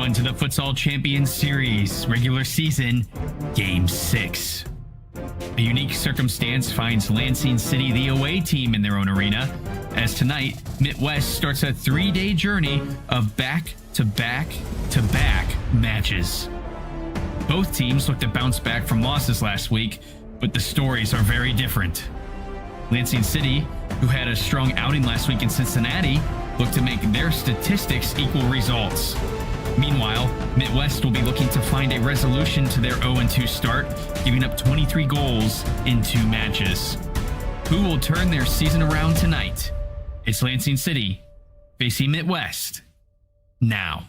on to the Futsal Champions Series, regular season, Game 6. A unique circumstance finds Lansing City the away team in their own arena, as tonight, Mitwest starts a 3-day journey of back-to-back-to-back matches. Both teams look to bounce back from losses last week, but the stories are very different. Lansing City, who had a strong outing last week in Cincinnati, look to make their statistics equal results. Meanwhile, Mitwest will be looking to find a resolution to their 0-2 start, giving up 23 goals in 2 matches. Who will turn their season around tonight? It's Lansing City facing Mitwest now.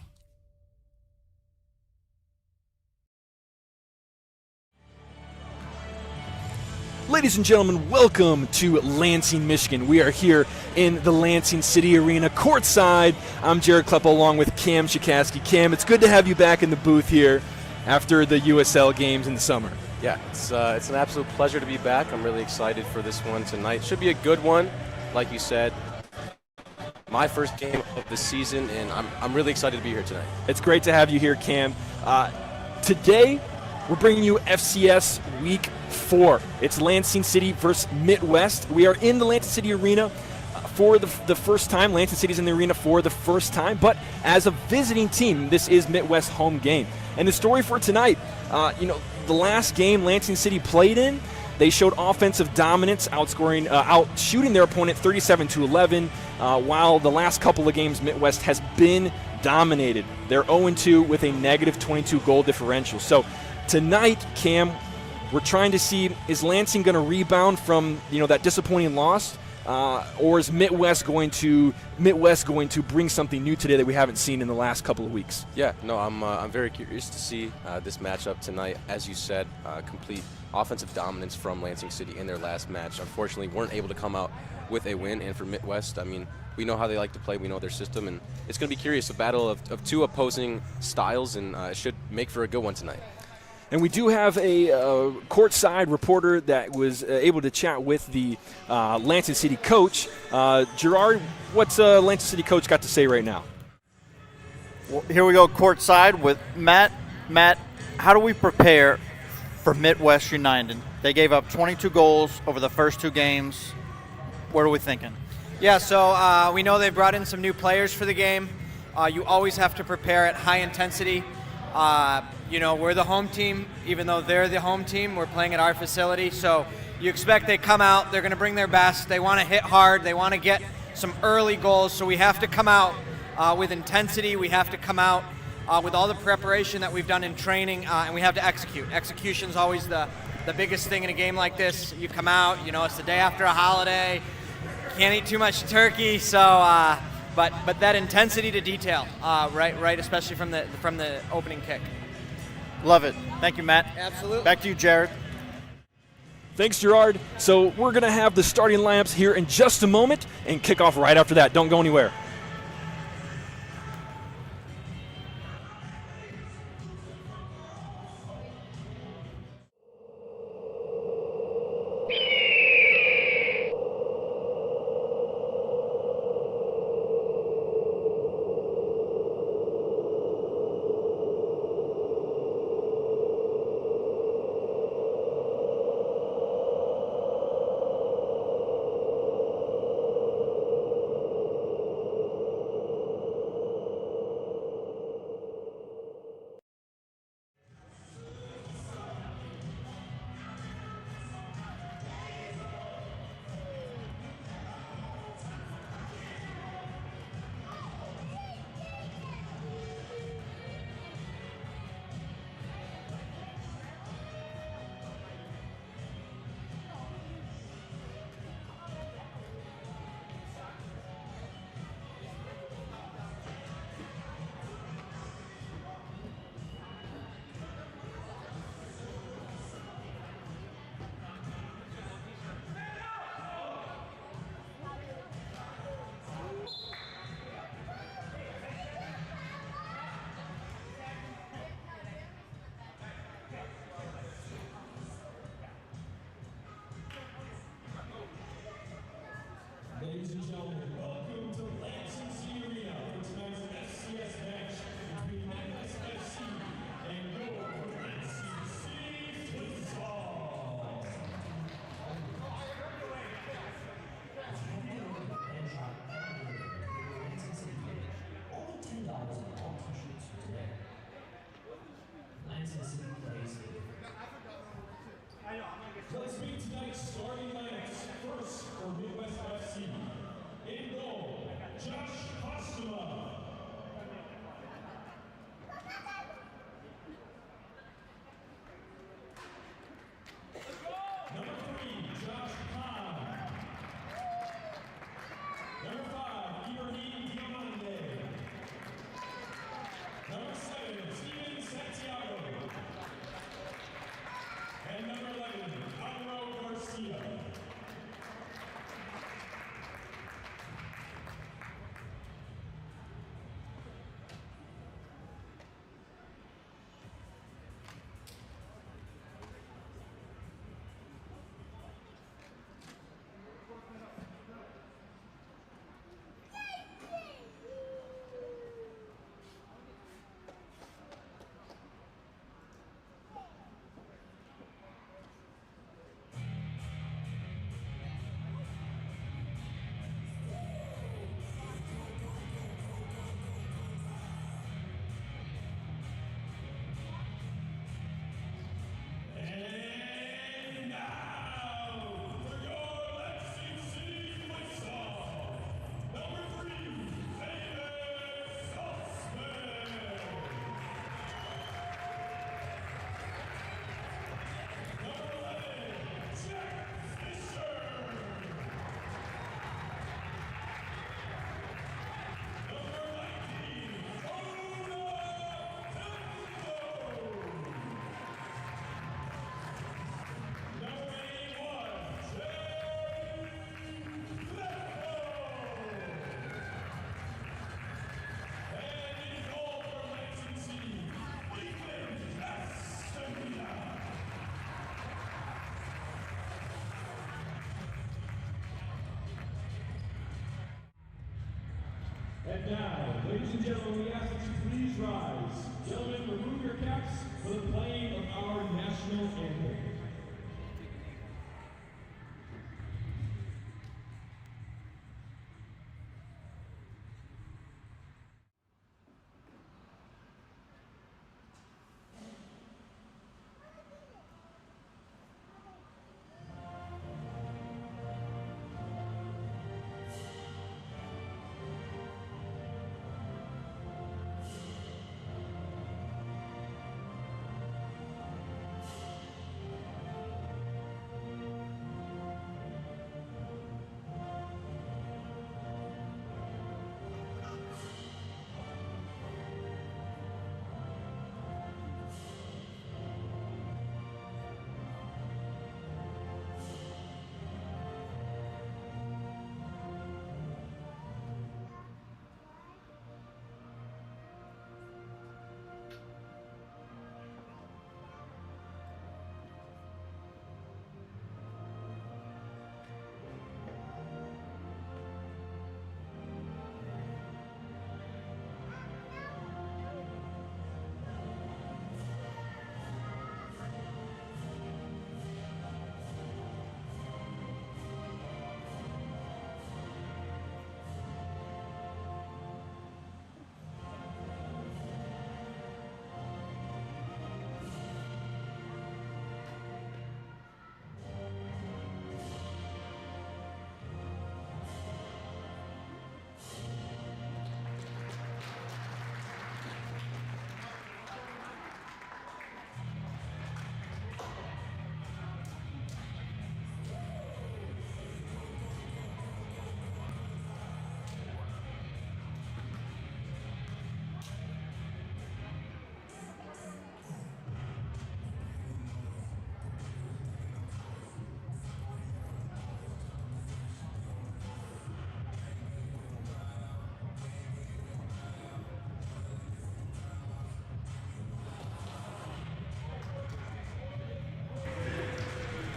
Ladies and gentlemen, welcome to Lansing, Michigan. We are here in the Lansing City Arena, courtside. I'm Jared Kleppo along with Cam Chikaski. Cam, it's good to have you back in the booth here after the USL games in the summer. Yeah, it's an absolute pleasure to be back. I'm really excited for this one tonight. Should be a good one, like you said. My first game of the season, and I'm really excited to be here tonight. It's great to have you here, Cam. Today, we're bringing you FCS Week 4. It's Lansing City versus Mitwest. We are in the Lansing City Arena for the first time. Lansing City's in the arena for the first time, but as a visiting team, this is Mitwest's home game. And the story for tonight, the last game Lansing City played in, they showed offensive dominance, outshooting their opponent 37-11, while the last couple of games Mitwest has been dominated. They're 0-2 with a negative 22 goal differential. So tonight, Cam, we're trying to see, is Lansing going to rebound from that disappointing loss, or is Mitwest going to bring something new today that we haven't seen in the last couple of weeks? Yeah, no, I'm very curious to see this matchup tonight. As you said, complete offensive dominance from Lansing City in their last match. Unfortunately, weren't able to come out with a win. And for Mitwest, I mean, we know how they like to play. We know their system, and it's going to be curious. A battle of two opposing styles, and it should make for a good one tonight. And we do have a courtside reporter that was able to chat with the Lansing City coach. Gerard, what's Lansing City coach got to say right now? Well, here we go courtside with Matt. Matt, how do we prepare for Mitwest United? They gave up 22 goals over the first 2 games. What are we thinking? Yeah, so we know they brought in some new players for the game. You always have to prepare at high intensity. We're the home team. Even though they're the home team, we're playing at our facility. So you expect they come out, they're going to bring their best. They want to hit hard. They want to get some early goals. So we have to come out with intensity. We have to come out with all the preparation that we've done in training, and we have to execute. Execution's always the biggest thing in a game like this. You come out, it's the day after a holiday. Can't eat too much turkey, so but that intensity to detail, right, especially from the opening kick. Love it. Thank you, Matt. Absolutely. Back to you, Jared. Thanks, Gerard. So we're going to have the starting lineups here in just a moment and kick off right after that. Don't go anywhere. And now, ladies and gentlemen, we ask that you please rise. Gentlemen, remove your caps for the playing of our national anthem.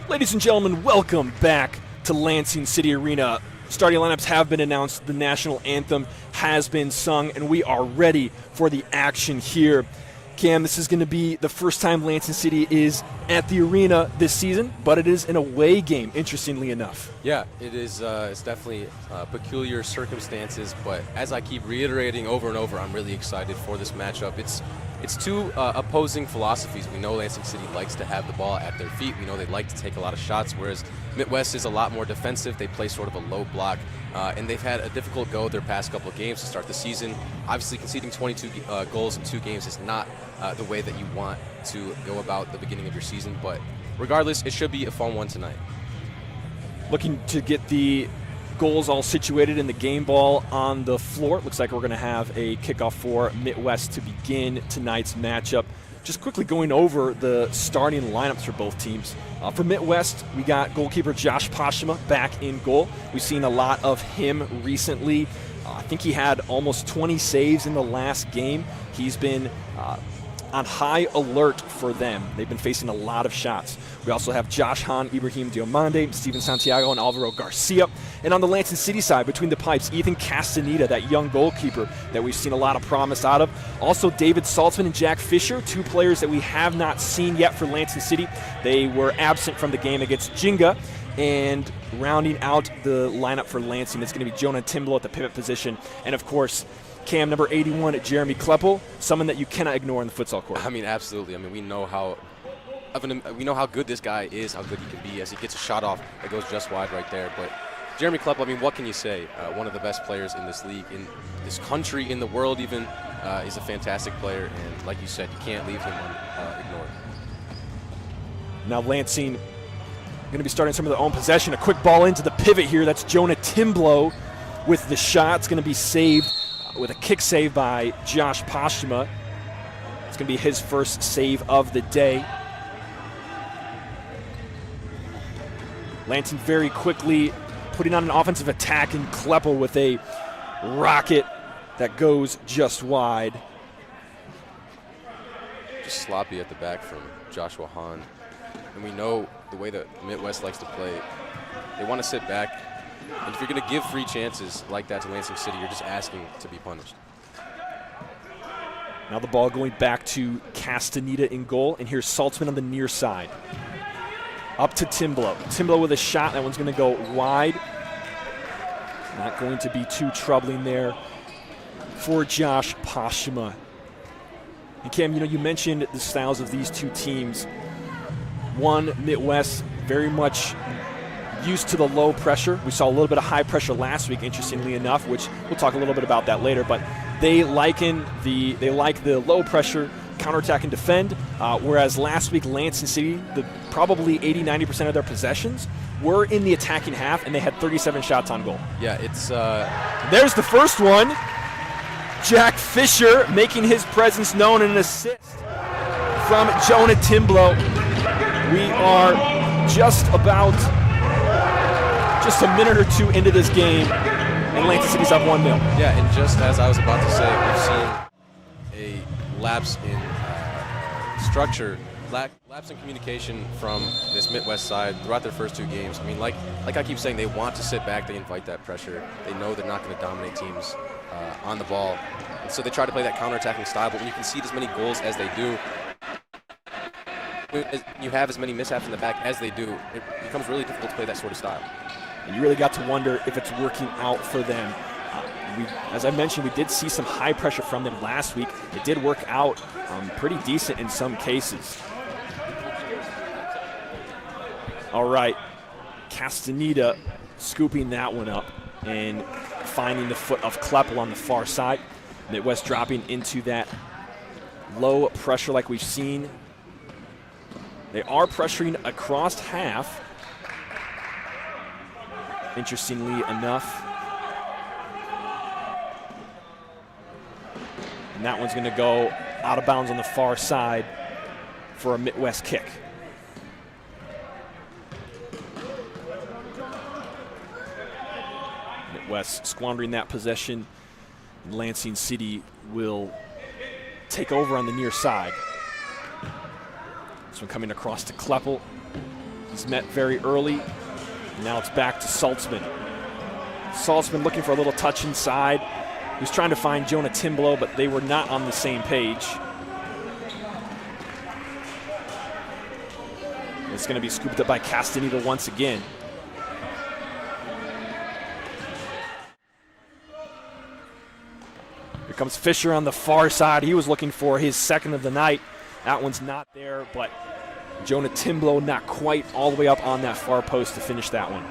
Ladies and gentlemen, welcome back to Lansing City Arena. Starting lineups have been announced, the national anthem has been sung, and we are ready for the action here. Cam, this is going to be the first time Lansing City is at the arena this season, but it is an away game, interestingly enough. Yeah, it is. It's definitely peculiar circumstances, but as I keep reiterating over and over, I'm really excited for this matchup. It's two opposing philosophies. We know Lansing City likes to have the ball at their feet. We know they like to take a lot of shots, whereas Mitwest is a lot more defensive. They play sort of a low block, and they've had a difficult go their past couple of games to start the season. Obviously, conceding 22 goals in 2 games is not the way that you want to go about the beginning of your season, but regardless, it should be a fun one tonight. Looking to get the goals all situated in the game ball on the floor. It looks like we're going to have a kickoff for Mitwest to begin tonight's matchup. Just quickly going over the starting lineups for both teams. For Mitwest, we got goalkeeper Josh Pashima back in goal. We've seen a lot of him recently. I think he had almost 20 saves in the last game. He's been on high alert for them. They've been facing a lot of shots. We also have Josh Hahn, Ibrahim Diomande, Steven Santiago, and Alvaro Garcia. And on the Lansing City side, between the pipes, Ethan Castaneda, that young goalkeeper that we've seen a lot of promise out of. Also David Saltzman and Jack Fisher, 2 players that we have not seen yet for Lansing City. They were absent from the game against Jinga. And rounding out the lineup for Lansing, it's going to be Jonah Timblow at the pivot position. And of course, Cam, number 81, Jeremy Kleppel, someone that you cannot ignore in the futsal court. I mean, absolutely. I mean, we know how good this guy is, how good he can be as he gets a shot off that goes just wide right there. But Jeremy Kleppel, I mean, what can you say? One of the best players in this league, in this country, in the world even. He's a fantastic player, and like you said, you can't leave him ignored. Now Lansing going to be starting some of their own possession. A quick ball into the pivot here. That's Jonah Timblow with the shot. It's going to be saved with a kick save by Josh Pashima. It's going to be his first save of the day. Lansing very quickly putting on an offensive attack, and Kleppel with a rocket that goes just wide. Just sloppy at the back from Joshua Hahn. And we know the way that Mitwest likes to play. They want to sit back And if you're going to give free chances like that to Lansing City, you're just asking to be punished. Now the ball going back to Castaneda in goal, and here's Saltzman on the near side. Up to Timblow. Timblow with a shot. That one's going to go wide. Not going to be too troubling there for Josh Pashima. And Cam, you mentioned the styles of these two teams. One, Mitwest, very much used to the low pressure. We saw a little bit of high pressure last week, interestingly enough, which we'll talk a little bit about that later. But they like the low pressure, counterattack and defend. Whereas last week, Lansing City, probably 80-90% of their possessions were in the attacking half, and they had 37 shots on goal. Yeah, it's there's the first one. Jack Fisher making his presence known, and an assist from Jonah Timblow. We are just a minute or two into this game, and Lansing City's up 1-0. Yeah, and just as I was about to say, we've seen a lapse in structure, lapse in communication from this Mitwest side throughout their first two games. I mean, like I keep saying, they want to sit back, they invite that pressure. They know they're not going to dominate teams on the ball. And so they try to play that counterattacking style, but when you concede as many goals as they do, you have as many mishaps in the back as they do, it becomes really difficult to play that sort of style. And you really got to wonder if it's working out for them. As I mentioned, we did see some high pressure from them last week. It did work out pretty decent in some cases. All right, Castaneda scooping that one up and finding the foot of Kleppel on the far side. Mitwest dropping into that low pressure like we've seen. They are pressuring across half, interestingly enough. And that one's going to go out of bounds on the far side for a Mitwest kick. Mitwest squandering that possession. Lansing City will take over on the near side. This one coming across to Kleppel. He's met very early. Now it's back to Saltzman. Saltzman looking for a little touch inside. He was trying to find Jonah Timblow, but they were not on the same page. It's going to be scooped up by Castaneda once again. Here comes Fisher on the far side. He was looking for his second of the night. That one's not there, but Jonah Timblow not quite all the way up on that far post to finish that one.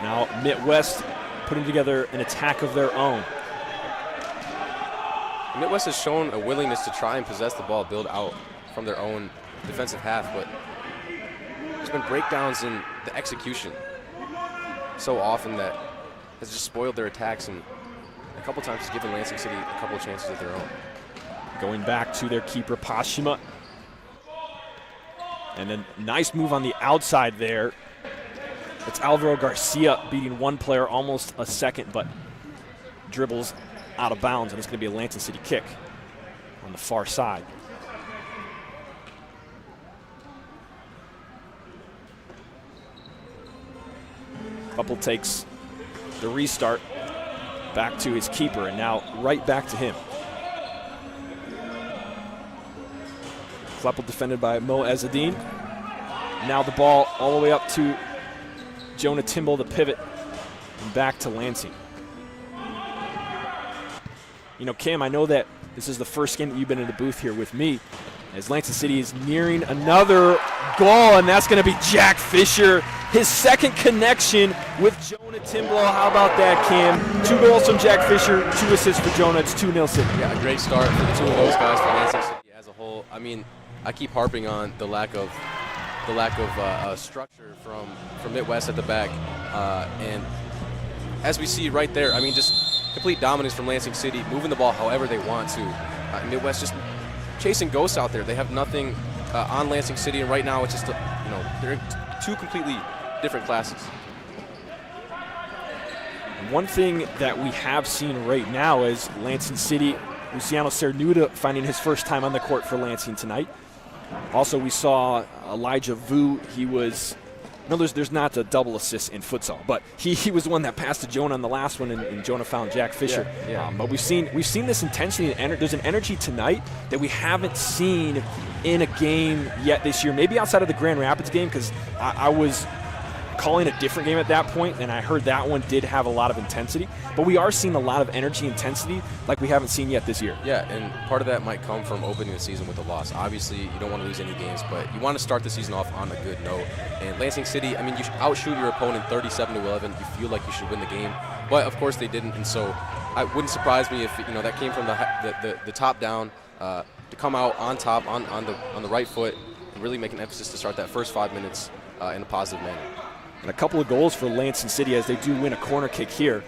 Now Mitwest putting together an attack of their own. Mitwest has shown a willingness to try and possess the ball, build out from their own defensive half, but there's been breakdowns in the execution so often that has just spoiled their attacks, and a couple times has given Lansing City a couple of chances of their own. Going back to their keeper, Pashima. And then nice move on the outside there. It's Alvaro Garcia beating one player almost a second, but dribbles out of bounds, and it's going to be a Lansing City kick on the far side. Couple takes the restart back to his keeper, and now right back to him. Kleppel defended by Mo Ezzedine. Now the ball all the way up to Jonah Timblow, the pivot, and back to Lansing. You know, Cam, I know that this is the first game that you've been in the booth here with me, as Lansing City is nearing another goal, and that's going to be Jack Fisher. His second connection with Jonah Timblow. How about that, Cam? 2 goals from Jack Fisher, 2 assists for Jonah. It's 2-0 City. Yeah, a great start for the two of those guys for Lansing City as a whole. I mean, I keep harping on the lack of structure from Mitwest at the back, and as we see right there, I mean, just complete dominance from Lansing City, moving the ball however they want to. Mitwest just chasing ghosts out there. They have nothing on Lansing City, and right now it's just they're in two completely different classes. One thing that we have seen right now is Lansing City Luciano Cernuda finding his first time on the court for Lansing tonight. Also, we saw Elijah Vu. He was, no, there's not a double assist in futsal, but he was the one that passed to Jonah on the last one, and Jonah found Jack Fisher. Yeah. But we've seen this intensity, and there's an energy tonight that we haven't seen in a game yet this year. Maybe outside of the Grand Rapids game, because I was calling a different game at that point, and I heard that one did have a lot of intensity. But we are seeing a lot of energy intensity like we haven't seen yet this year. Yeah, and part of that might come from opening the season with a loss. Obviously, you don't want to lose any games, but you want to start the season off on a good note. And Lansing City, I mean, you outshoot your opponent 37-11. You feel like you should win the game, but of course they didn't. And so, it wouldn't surprise me if that came from the top down to come out on top on the right foot and really make an emphasis to start that first 5 minutes in a positive manner. And a couple of goals for Lansing City as they do win a corner kick here.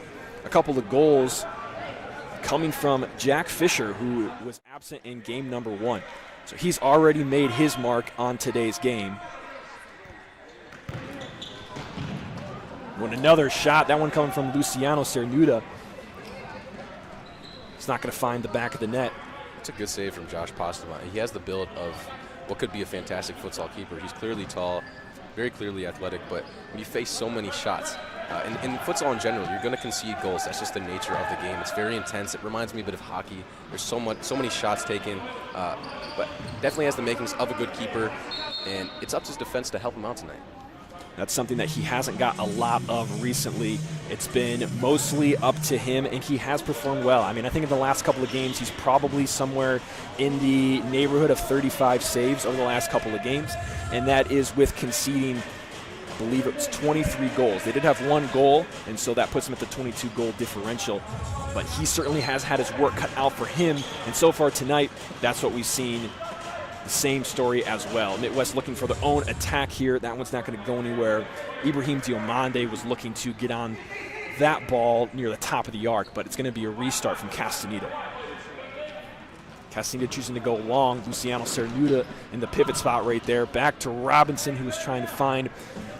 A couple of goals coming from Jack Fisher, who was absent in game number 1. So he's already made his mark on today's game. Another shot, that one coming from Luciano Cernuda. He's not going to find the back of the net. It's a good save from Josh Postema. He has the build of what could be a fantastic futsal keeper. He's clearly tall, very clearly athletic, but when you face so many shots, in futsal in general, you're going to concede goals. That's just the nature of the game. It's very intense. It reminds me a bit of hockey. There's so many shots taken, but definitely has the makings of a good keeper, and it's up to his defense to help him out tonight. That's something that he hasn't got a lot of recently. It's been mostly up to him, and he has performed well. I mean, I think in the last couple of games, he's probably somewhere in the neighborhood of 35 saves over the last couple of games, and that is with conceding, I believe it was 23 goals. They did have one goal, and so that puts him at the 22-goal differential. But he certainly has had his work cut out for him, and so far tonight, that's what we've seen. The same story as well. Mitwest looking for their own attack here. That one's not going to go anywhere. Ibrahim Diomande was looking to get on that ball near the top of the arc, but it's going to be a restart from Castaneda. Castaneda choosing to go long. Luciano Cernuda in the pivot spot right there. Back to Robinson, who was trying to find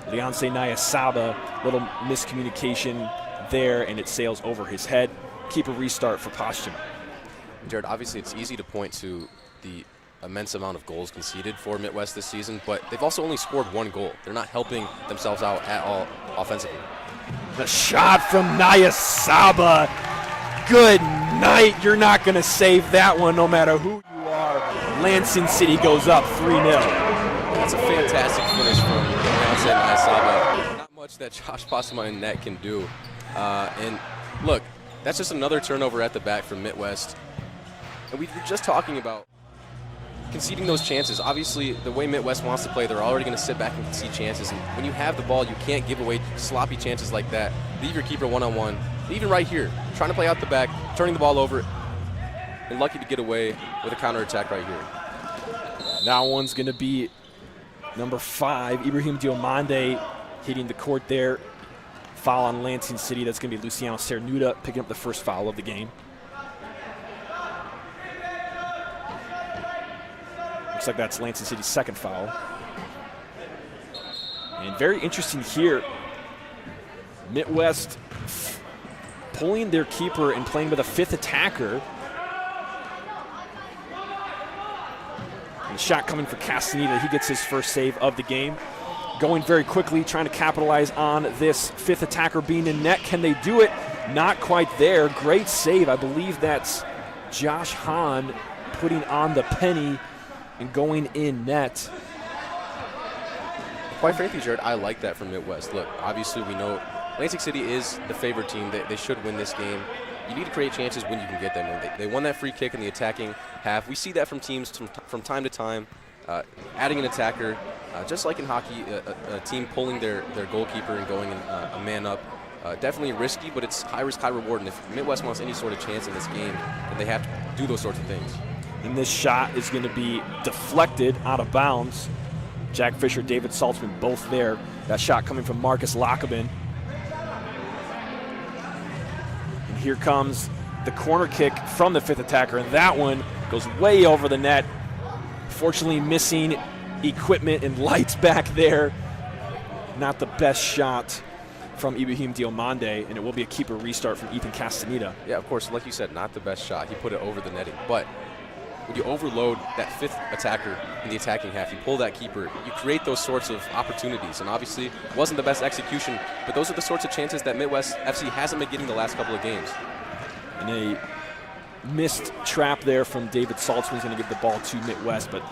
Leonce Nayasaba. Little miscommunication there, and it sails over his head. Keep a restart for Postuma. Jared, obviously it's easy to point to the immense amount of goals conceded for Mitwest this season, but they've also only scored one goal. They're not helping themselves out at all offensively. The shot from Nayasaba. Good night. You're not going to save that one no matter who you are. Lansing City goes up 3-0. That's a fantastic finish from Leonce Nayasaba. Not much that Josh Postema in net can do. And look, that's just another turnover at the back from Mitwest. And we were just talking about conceding those chances. Obviously, the way Mitwest wants to play, they're already going to sit back and concede chances. And when you have the ball, you can't give away sloppy chances like that. Leave your keeper one-on-one. Even right here, trying to play out the back, turning the ball over, and lucky to get away with a counterattack right here. That one's going to be number 5, Ibrahim Diomande hitting the court there. Foul on Lansing City. That's going to be Luciano Cernuda picking up the first foul of the game. Looks like that's Lansing City's second foul. And very interesting here, Mitwest pulling their keeper and playing with a 5th attacker. And the shot coming for Castaneda. He gets his first save of the game. Going very quickly, trying to capitalize on this 5th attacker being in net. Can they do it? Not quite there. Great save. I believe that's Josh Hahn putting on the penny and going in net. Quite frankly, Jared, I like that from Mitwest. Look, obviously we know Lansing City is the favorite team. They should win this game. You need to create chances when you can get them. And they won that free kick in the attacking half. We see that from teams from time to time, adding an attacker. Just like in hockey, a team pulling their goalkeeper and going in a man up. Definitely risky, but it's high risk, high reward. And if Mitwest wants any sort of chance in this game, then they have to do those sorts of things. And this shot is going to be deflected out of bounds. Jack Fisher, David Saltzman, both there. That shot coming from Marcus Lockabin. And here comes the corner kick from the 5th attacker, and that one goes way over the net. Fortunately, missing equipment and lights back there. Not the best shot. from Ibrahim Diomande, and it will be a keeper restart from Ethan Castaneda. Yeah, of course, like you said, not the best shot. He put it over the netting. But when you overload that fifth attacker in the attacking half, you pull that keeper, you create those sorts of opportunities. And obviously, it wasn't the best execution, but those are the sorts of chances that Midwest FC hasn't been getting the last couple of games. And a missed trap there from David Saltzman is going to give the ball to Mitwest, but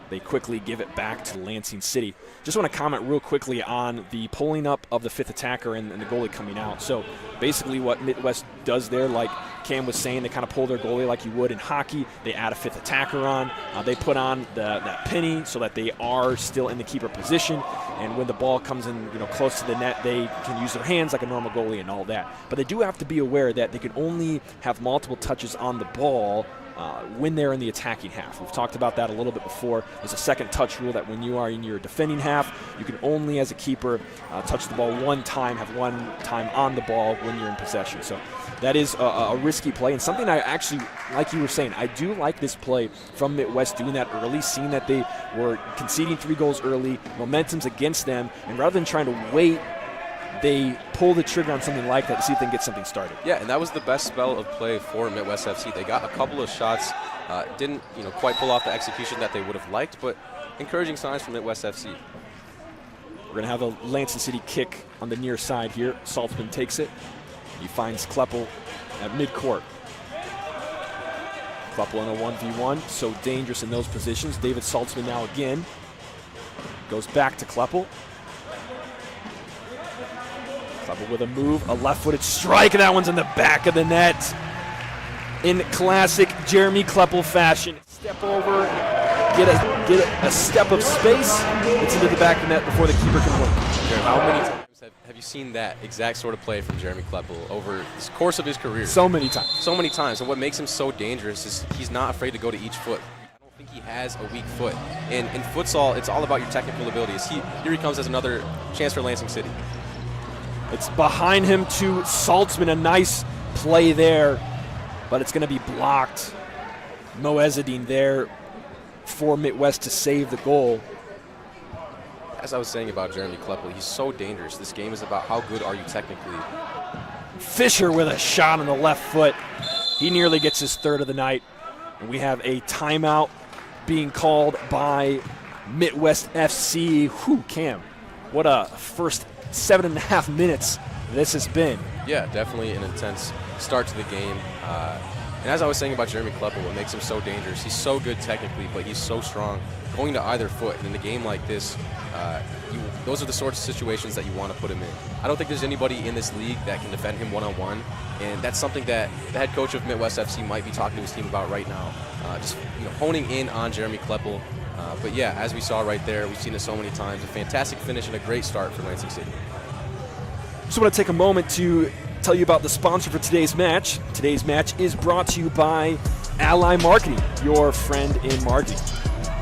they quickly give it back to Lansing City. Just want to comment real quickly on the pulling up of the fifth attacker and the goalie coming out. So basically what Mitwest does there, like Cam was saying, they kind of pull their goalie like you would in hockey. They add a fifth attacker on. They put on that penny so that they are still in the keeper position. And when the ball comes in, close to the net, they can use their hands like a normal goalie and all that. But they do have to be aware that they can only have multiple touches on the ball when they're in the attacking half. We've talked about that a little bit before. There's a second touch rule that when you are in your defending half, you can only, as a keeper, touch the ball one time, have one time on the ball when you're in possession. So that is a risky play, and something I actually, like you were saying, I do like this play from Midwest doing that early, seeing that they were conceding 3 goals early, momentum's against them, and rather than trying to wait, they pull the trigger on something like that to see if they can get something started. Yeah, and that was the best spell of play for Midwest FC. They got a couple of shots, didn't quite pull off the execution that they would have liked, but encouraging signs from Midwest FC. We're going to have a Lansing City kick on the near side here. Saltzman takes it. He finds Kleppel at midcourt. Kleppel in a 1v1, so dangerous in those positions. David Saltzman now again goes back to Kleppel. Kleppel with a move, a left-footed strike, and that one's in the back of the net. In classic Jeremy Kleppel fashion. Step over, get a step of space. It's into the back of the net before the keeper can work. How many times have you seen that exact sort of play from Jeremy Kleppel over the course of his career? So many times. So many times. And what makes him so dangerous is he's not afraid to go to each foot. I don't think he has a weak foot. And in futsal, it's all about your technical abilities. Here he comes as another chance for Lansing City. It's behind him to Saltzman. A nice play there, but it's going to be blocked. Mo Ezzedine there for Midwest to save the goal. As I was saying about Jeremy Kleppel, he's so dangerous. This game is about how good are you technically. Fisher with a shot on the left foot. He nearly gets his third of the night. And we have a timeout being called by Midwest FC. Whew, Cam, what a first 7.5 minutes this has been. Yeah, definitely an intense start to the game. And as I was saying about Jeremy Kleppel, what makes him so dangerous, he's so good technically, but he's so strong going to either foot. And in a game like this, those are the sorts of situations that you want to put him in. I don't think there's anybody in this league that can defend him one-on-one, and that's something that the head coach of Midwest FC might be talking to his team about right now. Just honing in on Jeremy Kleppel. But yeah, as we saw right there, we've seen it so many times. A fantastic finish and a great start for Lansing City. Just want to take a moment to tell you about the sponsor for today's match. Today's match is brought to you by Ally Marketing, your friend in marketing.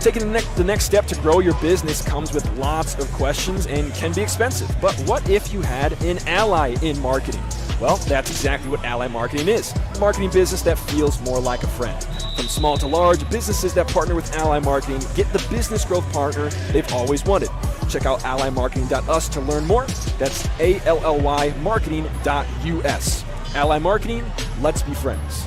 Taking the next step to grow your business comes with lots of questions and can be expensive. But what if you had an ally in marketing? Well, that's exactly what Ally Marketing is. A marketing business that feels more like a friend. From small to large, businesses that partner with Ally Marketing get the business growth partner they've always wanted. Check out allymarketing.us to learn more. That's ALLY marketing.us. Ally Marketing, let's be friends.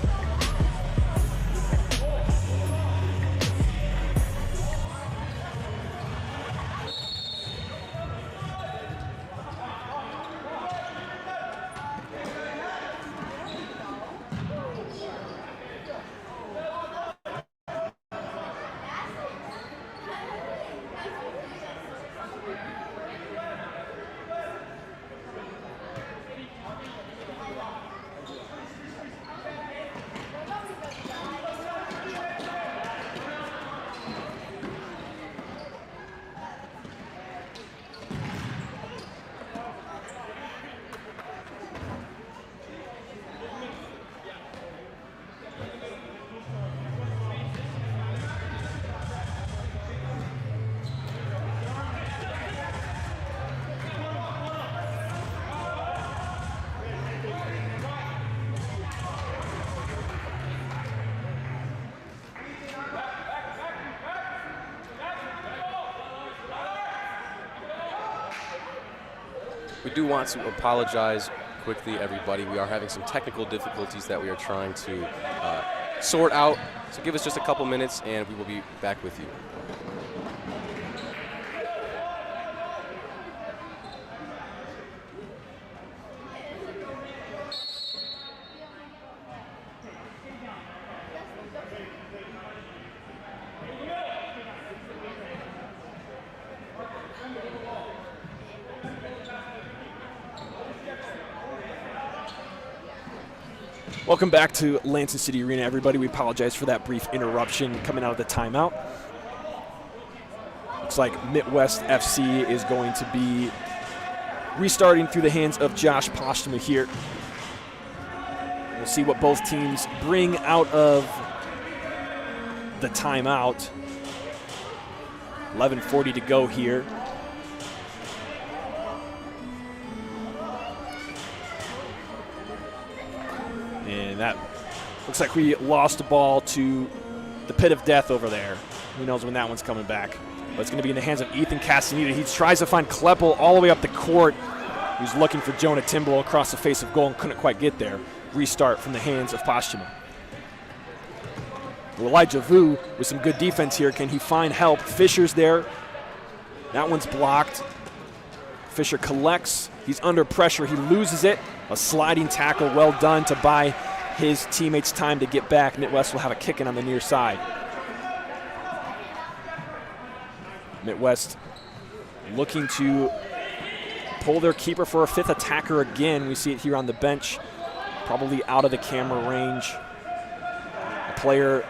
We do want to apologize quickly, everybody. We are having some technical difficulties that we are trying to sort out. So give us just a couple minutes and we will be back with you. Welcome back to Lansing City Arena, everybody. We apologize for that brief interruption coming out of the timeout. Looks like Mitwest FC is going to be restarting through the hands of Josh Postuma here. We'll see what both teams bring out of the timeout. 11:40 to go here. And that looks like we lost the ball to the pit of death over there. Who knows when that one's coming back. But it's going to be in the hands of Ethan Castaneda. He tries to find Kleppel all the way up the court. He's looking for Jonah Timble across the face of goal and couldn't quite get there. Restart from the hands of Postuma. Elijah Vu with some good defense here. Can he find help? Fisher's there. That one's blocked. Fisher collects. He's under pressure. He loses it. A sliding tackle, well done to buy his teammates time to get back. Mitwest will have a kick in on the near side. Mitwest looking to pull their keeper for a fifth attacker again. We see it here on the bench, probably out of the camera range. A player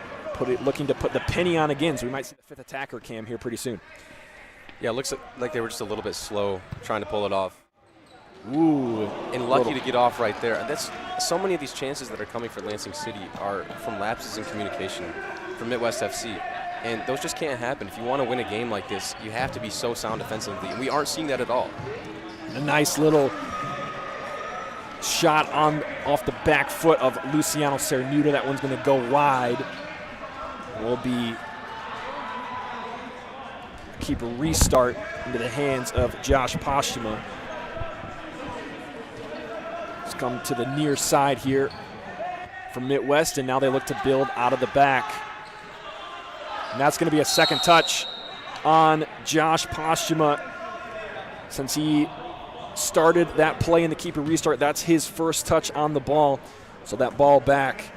looking to put the penny on again, so we might see the fifth attacker cam here pretty soon. Yeah, it looks like they were just a little bit slow trying to pull it off. Ooh. And lucky to get off right there. That's so many of these chances that are coming for Lansing City are from lapses in communication from Mitwest FC. And those just can't happen. If you want to win a game like this, you have to be so sound defensively. And we aren't seeing that at all. A nice little shot off the back foot of Luciano Cernuda. That one's going to go wide. Will be keep a restart into the hands of Josh Postuma. It's come to the near side here from Mitwest, and now they look to build out of the back. And that's going to be a second touch on Josh Postuma. Since he started that play in the keeper restart, that's his first touch on the ball. So that ball back.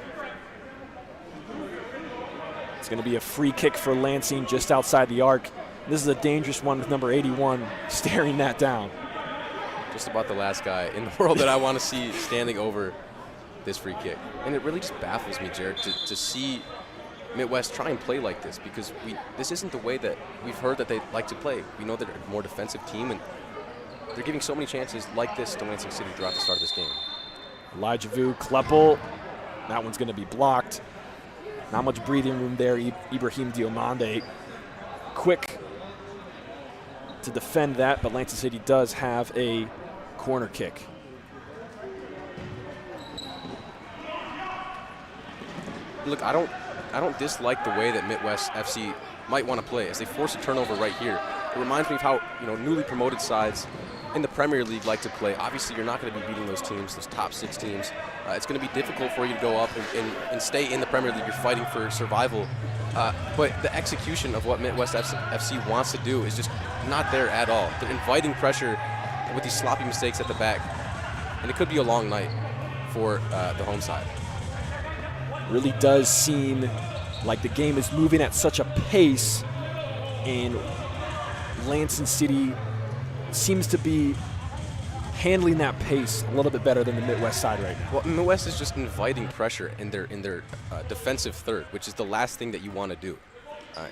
It's going to be a free kick for Lansing just outside the arc. This is a dangerous one with number 81 staring that down. Just about the last guy in the world that I want to see standing over this free kick. And it really just baffles me, Jared, to see Mitwest try and play like this, because this isn't the way that we've heard that they like to play. We know they're a more defensive team, and they're giving so many chances like this to Lansing City throughout the start of this game. Elijah Vu, Kleppel. That one's going to be blocked. Not much breathing room there. Ibrahim Diomande quick to defend that, but Lansing City does have a corner kick. Look, I don't dislike the way that Mitwest FC might want to play as they force a turnover right here. It reminds me of how newly promoted sides in the Premier League like to play. Obviously, you're not going to be beating those teams, those top 6 teams. It's going to be difficult for you to go up and stay in the Premier League. You're fighting for survival. But the execution of what Mitwest FC wants to do is just not there at all. They're inviting pressure with these sloppy mistakes at the back. And it could be a long night for the home side. Really does seem like the game is moving at such a pace, and Lansing City seems to be handling that pace a little bit better than the Mitwest side right now. Well, Mitwest is just inviting pressure in their defensive third, which is the last thing that you want to do.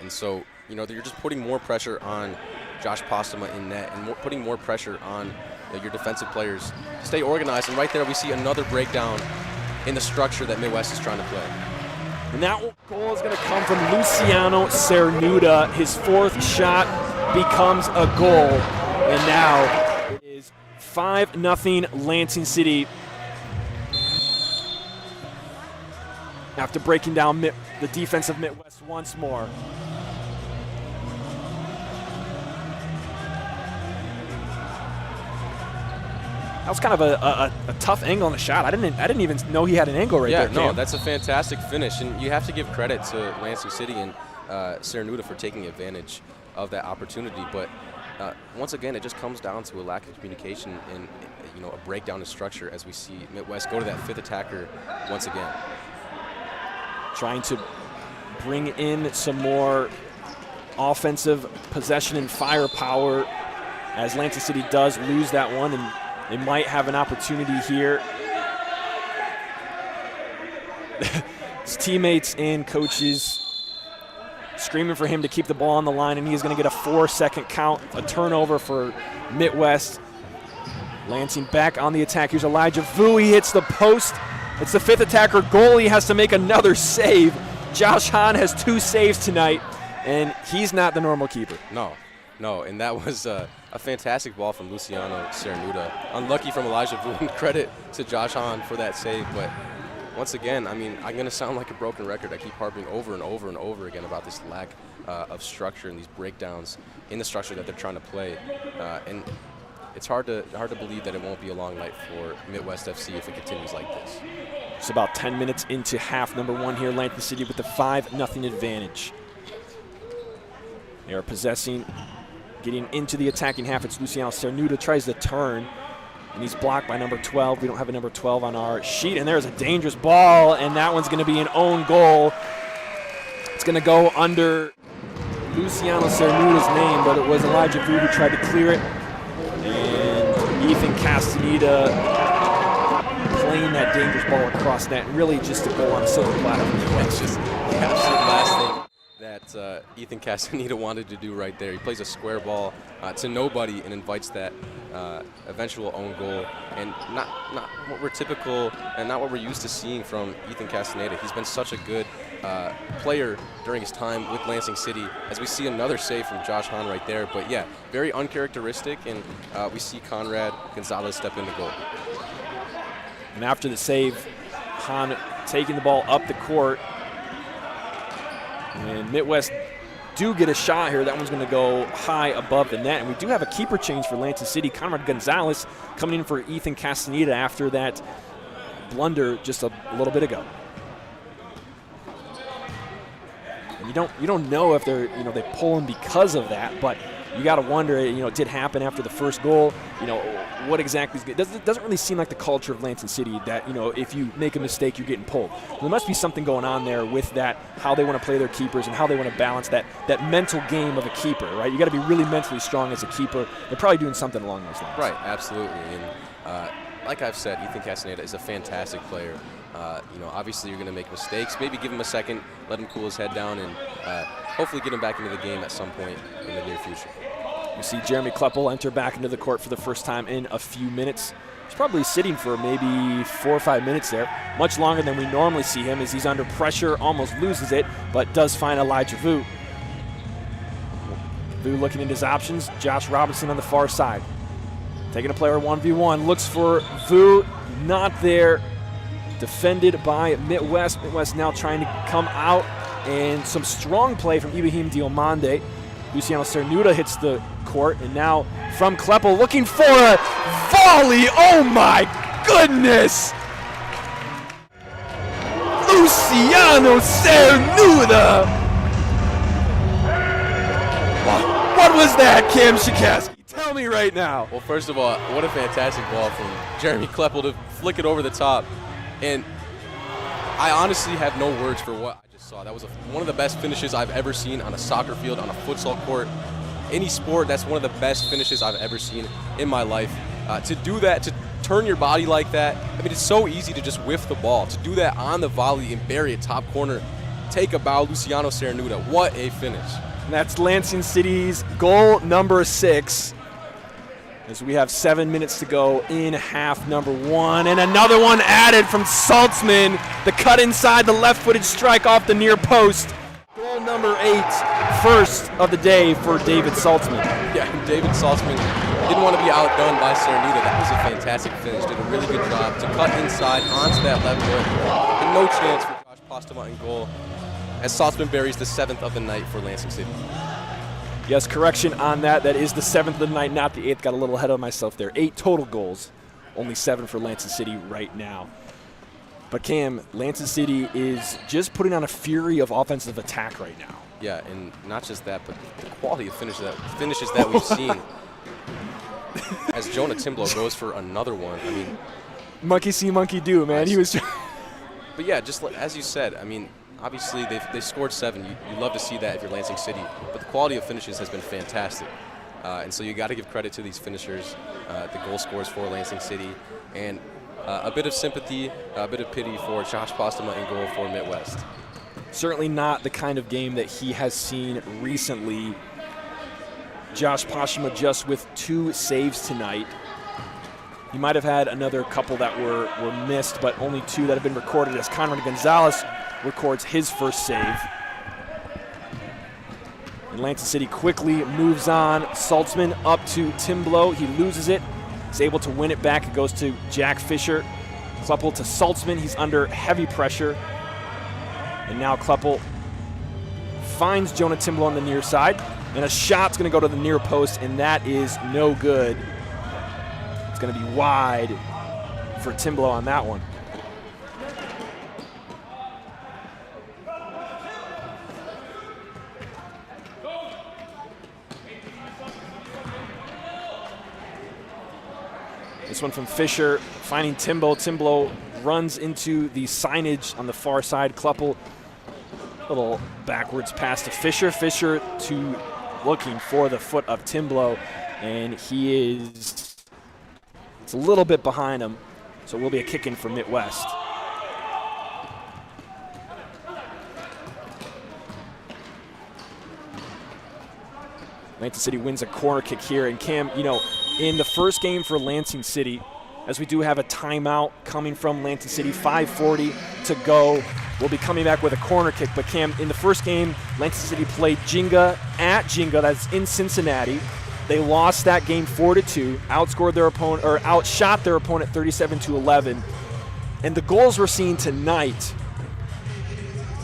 And so, you're just putting more pressure on Josh Postuma in net and putting more pressure on your defensive players to stay organized. And right there we see another breakdown in the structure that Mitwest is trying to play. And that goal is going to come from Luciano Cernuda. His 4th shot becomes a goal. And now it is 5-0 Lansing City. After breaking down the defense of Mitwest once more. That was kind of a tough angle on the shot. I didn't even know he had an angle right there. Yeah, no, Cam. that's a fantastic finish, and you have to give credit to Lansing City and Serenuda for taking advantage of that opportunity. But once again, it just comes down to a lack of communication and a breakdown in structure as we see Mitwest go to that 5th attacker once again. Trying to bring in some more offensive possession and firepower as Lansing City does lose that one, and they might have an opportunity here. His teammates and coaches screaming for him to keep the ball on the line, and he's going to get a 4-second count, a turnover for Mitwest. Lansing back on the attack. Here's Elijah Vu. He hits the post. It's the 5th attacker. Goalie has to make another save. Josh Hahn has 2 saves tonight, and he's not the normal keeper. No, and that was a fantastic ball from Luciano Serenuda. Unlucky from Elijah Vu, and credit to Josh Hahn for that save. But once again, I mean, I'm going to sound like a broken record. I keep harping over and over and over again about this lack of structure and these breakdowns in the structure that they're trying to play. And it's hard to believe that it won't be a long night for Mitwest FC if it continues like this. It's about 10 minutes into half number 1 here, Lansing City with the 5-0 advantage. They are possessing, getting into the attacking half. It's Luciano Serenuda, tries to turn, and he's blocked by number 12. We don't have a number 12 on our sheet, and there's a dangerous ball, and that one's going to be an own goal. It's going to go under Luciano Serenuda's name, but it was Elijah Vu who tried to clear it, and Ethan Castaneda playing that dangerous ball across net, and really just to go on a silver platter. That's just the absolute last thing that Ethan Castaneda wanted to do right there. He plays a square ball to nobody and invites that eventual own goal, and not what we're typical and not what we're used to seeing from Ethan Castaneda. He's been such a good player during his time with Lansing City, as we see another save from Josh Hahn right there. But yeah, very uncharacteristic, and we see Conrad Gonzalez step in the goal. And after the save, Hahn taking the ball up the court. And Mitwest do get a shot here. That one's going to go high above the net. And we do have a keeper change for Lansing City. Conrad Gonzalez coming in for Ethan Castaneda after that blunder just a little bit ago. And you don't know if they're they pull him because of that, but you got to wonder, it did happen after the first goal. What exactly is good? It doesn't really seem like the culture of Lansing City that, if you make a mistake, you're getting pulled. There must be something going on there with that, how they want to play their keepers and how they want to balance that mental game of a keeper, right? You got to be really mentally strong as a keeper. They're probably doing something along those lines. Right, absolutely. And like I've said, Ethan Castaneda is a fantastic player. Obviously you're going to make mistakes. Maybe give him a second, let him cool his head down, and hopefully get him back into the game at some point in the near future. We see Jeremy Kleppel enter back into the court for the first time in a few minutes. He's probably sitting for maybe 4 or 5 minutes there, much longer than we normally see him as he's under pressure, almost loses it, but does find Elijah Vu. Vu looking into his options. Josh Robinson on the far side. Taking a player 1v1, looks for Vu, not there. Defended by Mitwest. Mitwest now trying to come out, and some strong play from Ibrahim Diomande. Luciano Serenuda hits the court, and now from Kleppel looking for a volley. Oh my goodness! Luciano Serenuda! What was that, Cam Shikaski? Tell me right now. Well, first of all, what a fantastic ball from Jeremy Kleppel to flick it over the top. And I honestly have no words for what I just saw. That was one of the best finishes I've ever seen on a soccer field, on a futsal court. Any sport, that's one of the best finishes I've ever seen in my life. To do that, to turn your body like that, I mean, it's so easy to just whiff the ball. To do that on the volley and bury it top corner, take a bow, Luciano Serenuda. What a finish. And that's Lansing City's goal number 6. As we have 7 minutes to go in half number 1. And another one added from Saltzman. The cut inside, the left-footed strike off the near post. Goal number 8, first of the day for David Saltzman. Yeah, David Saltzman didn't want to be outdone by Serenuda. That was a fantastic finish. Did a really good job to cut inside onto that left foot. And no chance for Josh Postema in goal, as Saltzman buries the 7th of the night for Lansing City. Yes, correction on that. That is the 7th of the night, not the 8th. Got a little ahead of myself there. 8 total goals only 7 for Lansing City right now. But Cam, Lansing City is just putting on a fury of offensive attack right now. Yeah, and not just that, but the quality of finishes that we've seen. As Jonah Timblow goes for another one. I mean, monkey see, monkey do, man. He was. But yeah, just like, as you said, I mean, obviously they scored 7. You love to see that if you're Lansing City, but the quality of finishes has been fantastic. And so you got to give credit to these finishers, the goal scorers for Lansing City, and a bit of sympathy, a bit of pity for Josh Postema in goal for Mitwest. Certainly not the kind of game that he has seen recently. Josh Postema just with 2 saves tonight. He might have had another couple that were missed, but only 2 that have been recorded as Conrad Gonzalez records his first save. And Lansing City quickly moves on. Saltzman up to Timblow. He loses it. He's able to win it back. It goes to Jack Fisher. Kleppel to Saltzman. He's under heavy pressure. And now Kleppel finds Jonah Timblow on the near side. And a shot's going to go to the near post, and that is no good. It's going to be wide for Timblow on that one. This one from Fisher, finding Timblow. Timblow runs into the signage on the far side. Kleppel, little backwards pass to Fisher. Fisher to looking for the foot of Timblow, and he is, it's a little bit behind him, so it will be a kick in for Mitwest. Lansing City wins a corner kick here, and Cam, you know, in the first game for Lansing City, as we do have a timeout coming from Lansing City, 5:40 to go. We'll be coming back with a corner kick. But Cam, in the first game, Lansing City played Jinga at Jinga. That's in Cincinnati. They lost that game 4-2, outscored their opponent, or outshot their opponent 37-11. And the goals we're seeing tonight,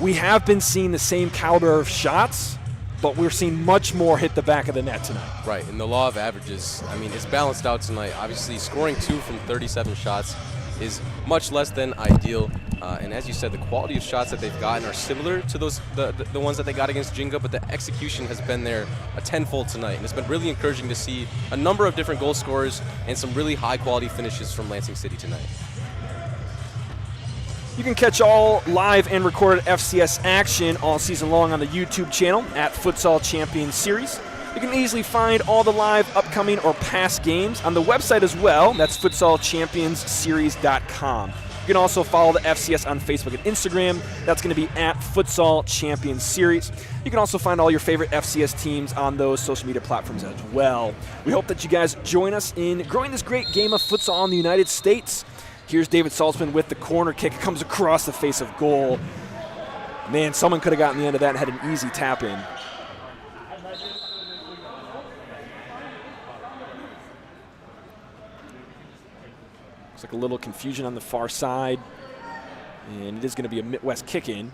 we have been seeing the same caliber of shots, but we're seeing much more hit the back of the net tonight. Right, and the law of averages, I mean, it's balanced out tonight. Obviously, scoring 2 from 37 shots is much less than ideal. And as you said, the quality of shots that they've gotten are similar to those the ones that they got against Jinga, but the execution has been there a tenfold tonight. And it's been really encouraging to see a number of different goal scorers and some really high-quality finishes from Lansing City tonight. You can catch all live and recorded FCS action all season long on the YouTube channel at Futsal Champions Series. You can easily find all the live, upcoming, or past games on the website as well. That's futsalchampionsseries.com. You can also follow the FCS on Facebook and Instagram. That's going to be at Futsal Champions Series. You can also find all your favorite FCS teams on those social media platforms as well. We hope that you guys join us in growing this great game of futsal in the United States. Here's David Saltzman with the corner kick. It comes across the face of goal. Man, someone could have gotten the end of that and had an easy tap in. Looks like a little confusion on the far side, and it is going to be a Mitwest kick-in.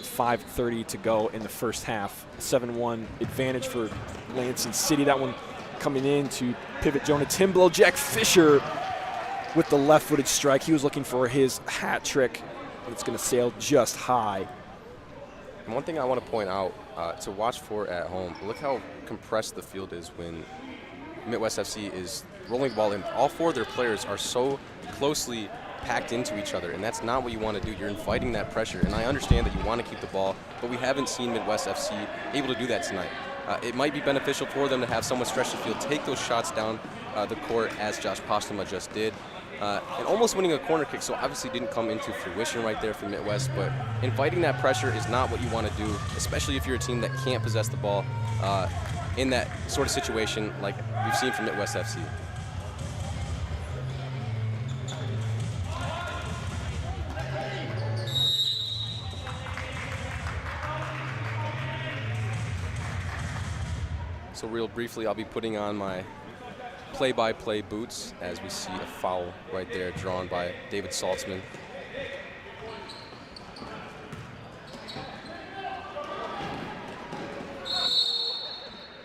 5:30 to go in the first half. 7-1 advantage for Lansing City. That one coming in to pivot Jonah Timblow. Jack Fisher with the left-footed strike. He was looking for his hat trick, and it's going to sail just high. And one thing I want to point out to watch for at home, look how compressed the field is when Mitwest FC is rolling the ball in. All 4 of their players are so closely packed into each other, and that's not what you want to do. You're inviting that pressure, and I understand that you want to keep the ball, but we haven't seen Mitwest FC able to do that tonight. It might be beneficial for them to have someone stretch the field, take those shots down the court as Josh Postema just did, and almost winning a corner kick, so obviously didn't come into fruition right there for Mitwest, but inviting that pressure is not what you want to do, especially if you're a team that can't possess the ball in that sort of situation like we've seen from Mitwest FC. So real briefly, I'll be putting on my play-by-play boots as we see a foul right there drawn by David Saltzman.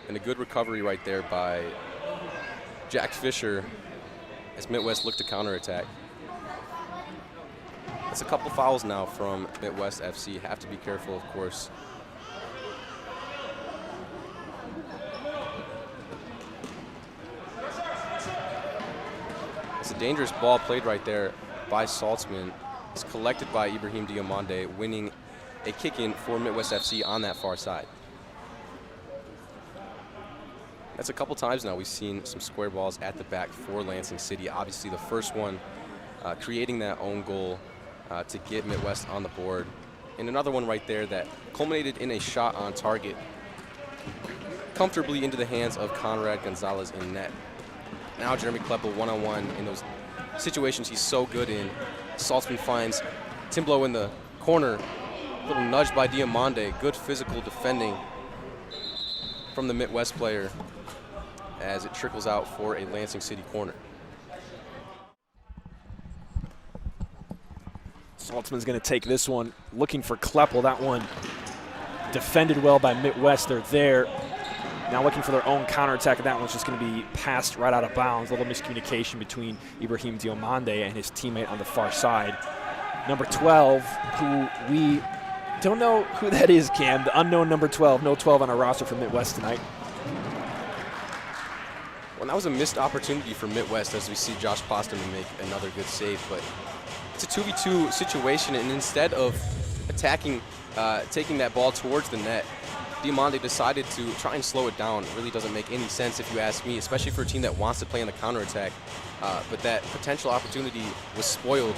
And a good recovery right there by Jack Fisher as Mitwest look to counterattack. That's a couple fouls now from Mitwest FC. Have to be careful, of course. It's a dangerous ball played right there by Saltzman. It's collected by Ibrahim Diamande, winning a kick-in for Mitwest FC on that far side. That's a couple times now we've seen some square balls at the back for Lansing City. Obviously the first one creating that own goal to get Mitwest on the board. And another one right there that culminated in a shot on target comfortably into the hands of Conrad Gonzalez in net. Now Jeremy Kleppel one-on-one in those situations he's so good in. Saltzman finds Timblow in the corner. A little nudge by Diamande. Good physical defending from the Mitwest player as it trickles out for a Lansing City corner. Saltzman's going to take this one, looking for Kleppel. That one defended well by Mitwest. They're there. Now looking for their own counterattack, and that one's just going to be passed right out of bounds. A little miscommunication between Ibrahim Diamande and his teammate on the far side. Number 12, who we don't know who that is, Cam. The unknown number 12. No 12 on our roster for Mitwest tonight. Well, that was a missed opportunity for Mitwest as we see Josh Posterman make another good save, but it's a 2v2 situation, and instead of attacking, taking that ball towards the net, Diamande decided to try and slow it down. It really doesn't make any sense if you ask me, especially for a team that wants to play on the counterattack. But that potential opportunity was spoiled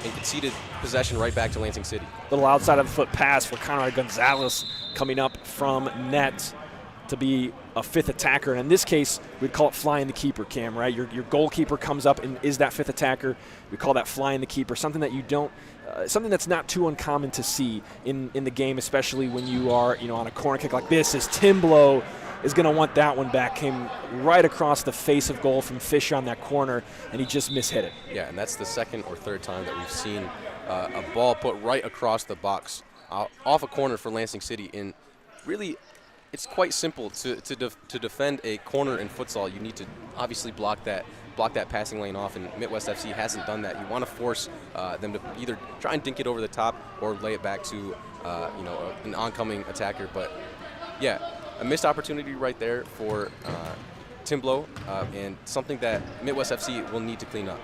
and conceded possession right back to Lansing City. Little outside of the foot pass for Conrad Gonzalez coming up from net to be a fifth attacker. And in this case, we'd call it flying the keeper, Cam, right? Your goalkeeper comes up and is that fifth attacker. We call that flying the keeper, something that you don't, something that's not too uncommon to see in the game, especially when you are, on a corner kick like this, as Timblow is going to want that one back. Came right across the face of goal from Fisher on that corner, and he just mishit it. Yeah, and that's the second or third time that we've seen a ball put right across the box off a corner for Lansing City. And really, it's quite simple to defend a corner in futsal. You need to obviously block that passing lane off, and Mitwest FC hasn't done that. You want to force them to either try and dink it over the top or lay it back to an oncoming attacker. But yeah, a missed opportunity right there for Timblow, and something that Mitwest FC will need to clean up.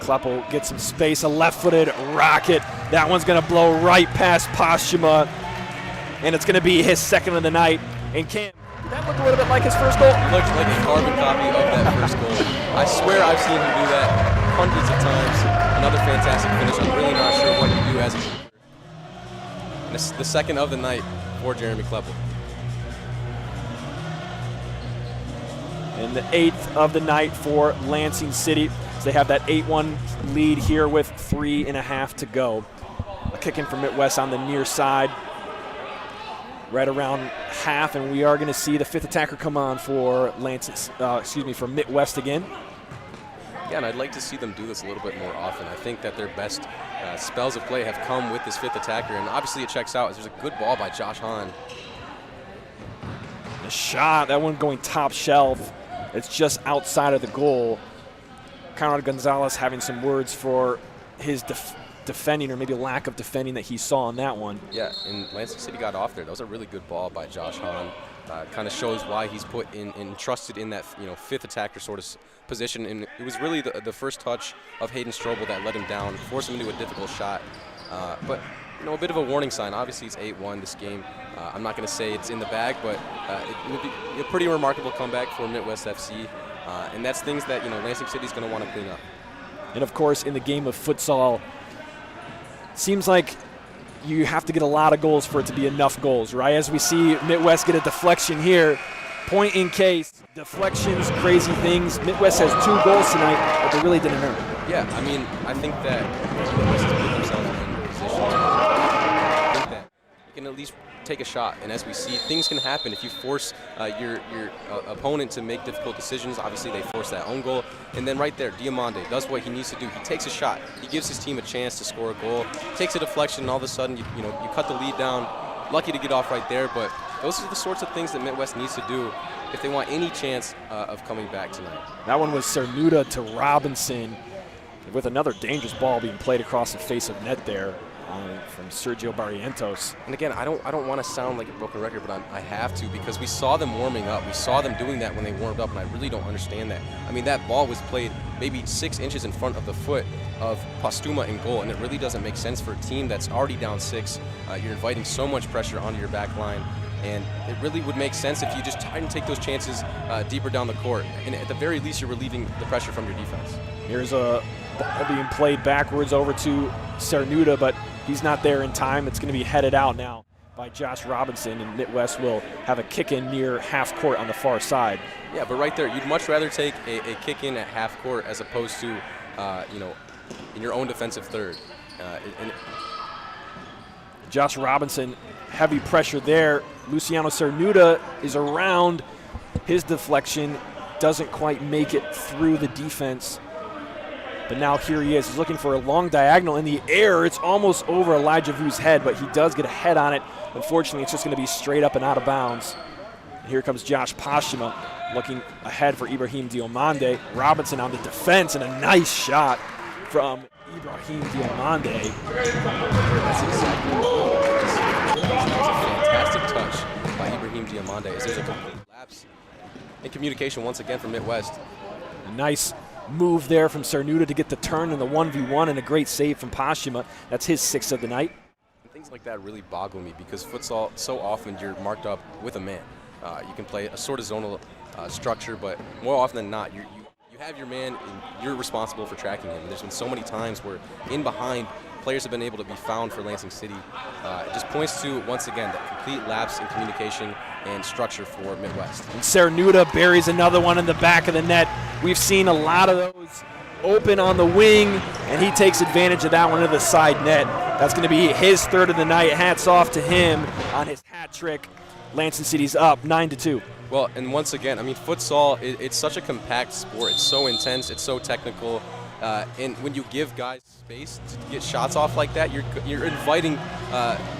Kleppel gets some space, a left-footed rocket. That one's going to blow right past Postuma, and it's going to be his second of the night. And Cam, did that look a little bit like his first goal? It looked like a carbon copy of that first goal. I swear I've seen him do that hundreds of times. Another fantastic finish. I'm really not sure what to do as a keeper. And this is the second of the night for Jeremy Kleppel. And the 8th of the night for Lansing City. So they have that 8-1 lead here with 3.5 to go. A kick in from Mitwest on the near side. Right around half, and we are going to see the fifth attacker come on for for Mitwest again. Yeah, and I'd like to see them do this a little bit more often. I think that their best spells of play have come with this fifth attacker, and obviously it checks out. There's a good ball by Josh Hahn. The shot, that one going top shelf. It's just outside of the goal. Conrad Gonzalez having some words for his defending, or maybe lack of defending, that he saw on that one. Yeah, and Lansing City got off there. That was a really good ball by Josh Hahn. Kind of shows why he's put in and trusted in that fifth attacker sort of position. And it was really the first touch of Hayden Strobel that let him down, forced him into a difficult shot. But a bit of a warning sign. Obviously, it's 8-1 this game. I'm not going to say it's in the bag, but it would be a pretty remarkable comeback for Mitwest FC. And that's things that Lansing City is going to want to clean up. And of course, in the game of futsal, seems like you have to get a lot of goals for it to be enough goals, right? As we see Mitwest get a deflection here, point in case, deflections, crazy things. Mitwest has 2 goals tonight, but they really didn't earn it. Yeah, I mean, I think that Mitwest has put themselves in a position I think that you can at least take a shot. And as we see, things can happen if you force your opponent to make difficult decisions. Obviously, they force that own goal. And then right there, Diamande does what he needs to do. He takes a shot. He gives his team a chance to score a goal, takes a deflection, and all of a sudden, you cut the lead down. Lucky to get off right there, but those are the sorts of things that Mitwest needs to do if they want any chance of coming back tonight. That one was Cernuda to Robinson with another dangerous ball being played across the face of net there from Sergio Barrientos. And again, I don't want to sound like a broken record, but I have to, because we saw them warming up. We saw them doing that when they warmed up, and I really don't understand that. I mean, that ball was played maybe 6 inches in front of the foot of Postuma in goal, and it really doesn't make sense for a team that's already down 6. You're inviting so much pressure onto your back line, and it really would make sense if you just try and take those chances deeper down the court. And at the very least, you're relieving the pressure from your defense. Here's a ball being played backwards over to Cernuda, but he's not there in time. It's going to be headed out now by Josh Robinson, and Mitwest will have a kick-in near half court on the far side. Yeah, but right there, you'd much rather take a kick-in at half court as opposed to, in your own defensive third. Josh Robinson, heavy pressure there. Luciano Cernuda is around. His deflection doesn't quite make it through the defense. But now here he is. He's looking for a long diagonal in the air. It's almost over Elijah Vu's head, but he does get a head on it. Unfortunately, it's just going to be straight up and out of bounds. And here comes Josh Postuma looking ahead for Ibrahim Diomande. Robinson on the defense, and a nice shot from Ibrahim Diomande. That's exactly what That's a fantastic touch by Ibrahim Diomande, as there's a complete lapse in communication once again from Mitwest. A nice move there from Cernuda to get the turn in the 1v1, and a great save from Postuma. That's his 6th of the night. And things like that really boggle me, because futsal, so often you're marked up with a man. You can play a sort of zonal structure, but more often than not, you have your man and you're responsible for tracking him. And there's been so many times where in behind, players have been able to be found for Lansing City. It just points to, once again, that complete lapse in communication and structure for Mitwest. And Cernuda buries another one in the back of the net. We've seen a lot of those open on the wing, and he takes advantage of that one into the side net. That's going to be his 3rd of the night. Hats off to him on his hat trick. Lansing City's up 9-2. Well, and once again, I mean, futsal, it's such a compact sport. It's so intense. It's so technical. And when you give guys space to get shots off like that, you're inviting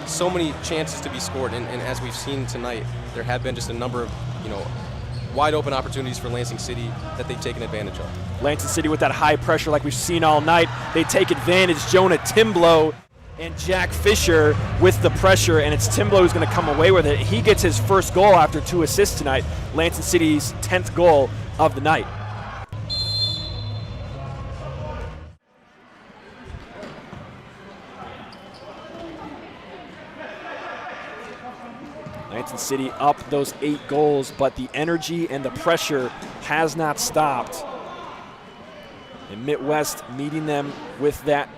so many chances to be scored. And as we've seen tonight, there have been just a number of, wide open opportunities for Lansing City that they've taken advantage of. Lansing City with that high pressure like we've seen all night. They take advantage. Jonah Timblow and Jack Fisher with the pressure, and it's Timblow who's going to come away with it. He gets his first goal after 2 assists tonight. Lansing City's 10th goal of the night. Lansing City up those 8 goals, but the energy and the pressure has not stopped. And Mitwest meeting them with that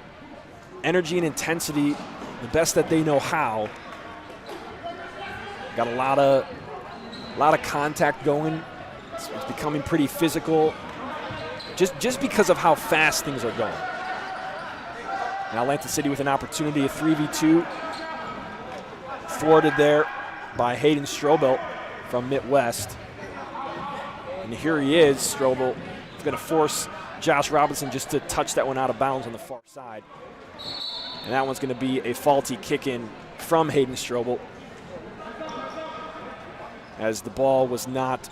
energy and intensity the best that they know how. Got a lot of contact going. It's becoming pretty physical, just because of how fast things are going. Now Lansing City with an opportunity, a 3v2, thwarted there by Hayden Strobel from Mitwest. And here he is. Strobel is going to force Josh Robinson just to touch that one out of bounds on the far side. And that one's going to be a faulty kick-in from Hayden Strobel, as the ball was not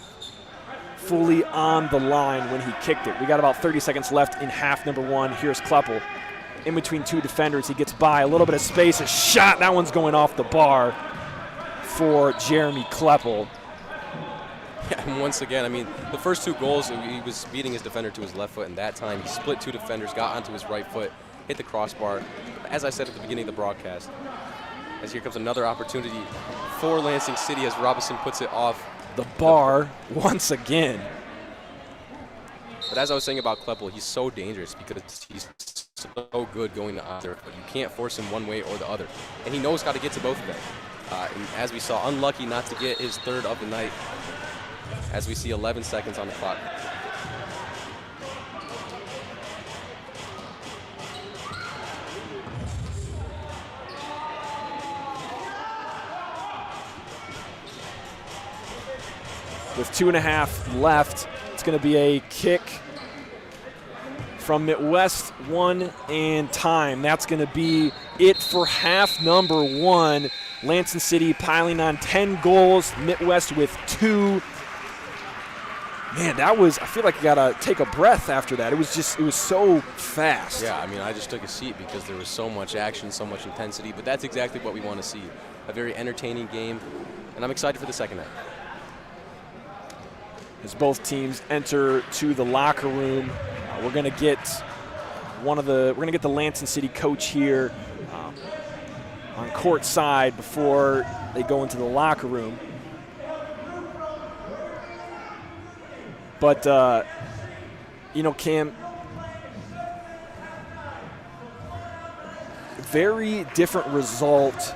fully on the line when he kicked it. We got about 30 seconds left in half number 1. Here's Kleppel in between 2 defenders. He gets by, a little bit of space, a shot. That one's going off the bar for Jeremy Kleppel. Yeah, and once again, I mean, the first 2 goals, he was beating his defender to his left foot, and that time he split 2 defenders, got onto his right foot, hit the crossbar. As I said at the beginning of the broadcast, as here comes another opportunity for Lansing City as Robinson puts it off the bar once again. But as I was saying about Kleppel, he's so dangerous because he's so good going to either, but you can't force him one way or the other. And he knows how to get to both of them. And as we saw, unlucky not to get his 3rd of the night, as we see 11 seconds on the clock. With 2.5 left, it's going to be a kick from Mitwest, 1 and time. That's going to be it for half number 1. Lansing City piling on 10 goals, Mitwest with 2. Man, that was, I feel like I got to take a breath after that. It was so fast. Yeah, I mean, I just took a seat because there was so much action, so much intensity, but that's exactly what we want to see. A very entertaining game, and I'm excited for the second half. As both teams enter to the locker room, we're going to get the Lansing City coach here on court side before they go into the locker room. But Cam, very different result.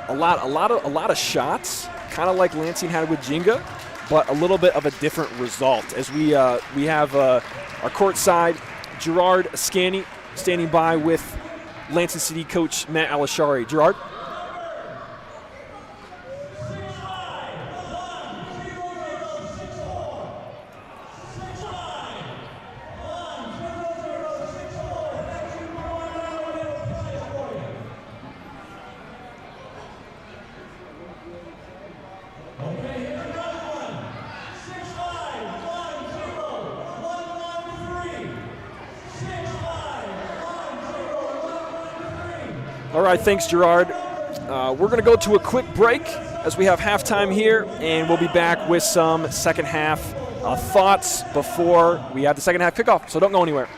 A lot of shots, kind of like Lansing had with Jenga, but a little bit of a different result. As we have our court side, Gerard Scanny standing by with Lansing City coach Matt Alashari. Gerard? All right, thanks, Gerard. We're going to go to a quick break as we have halftime here, and we'll be back with some second half thoughts before we have the second half kickoff, so don't go anywhere.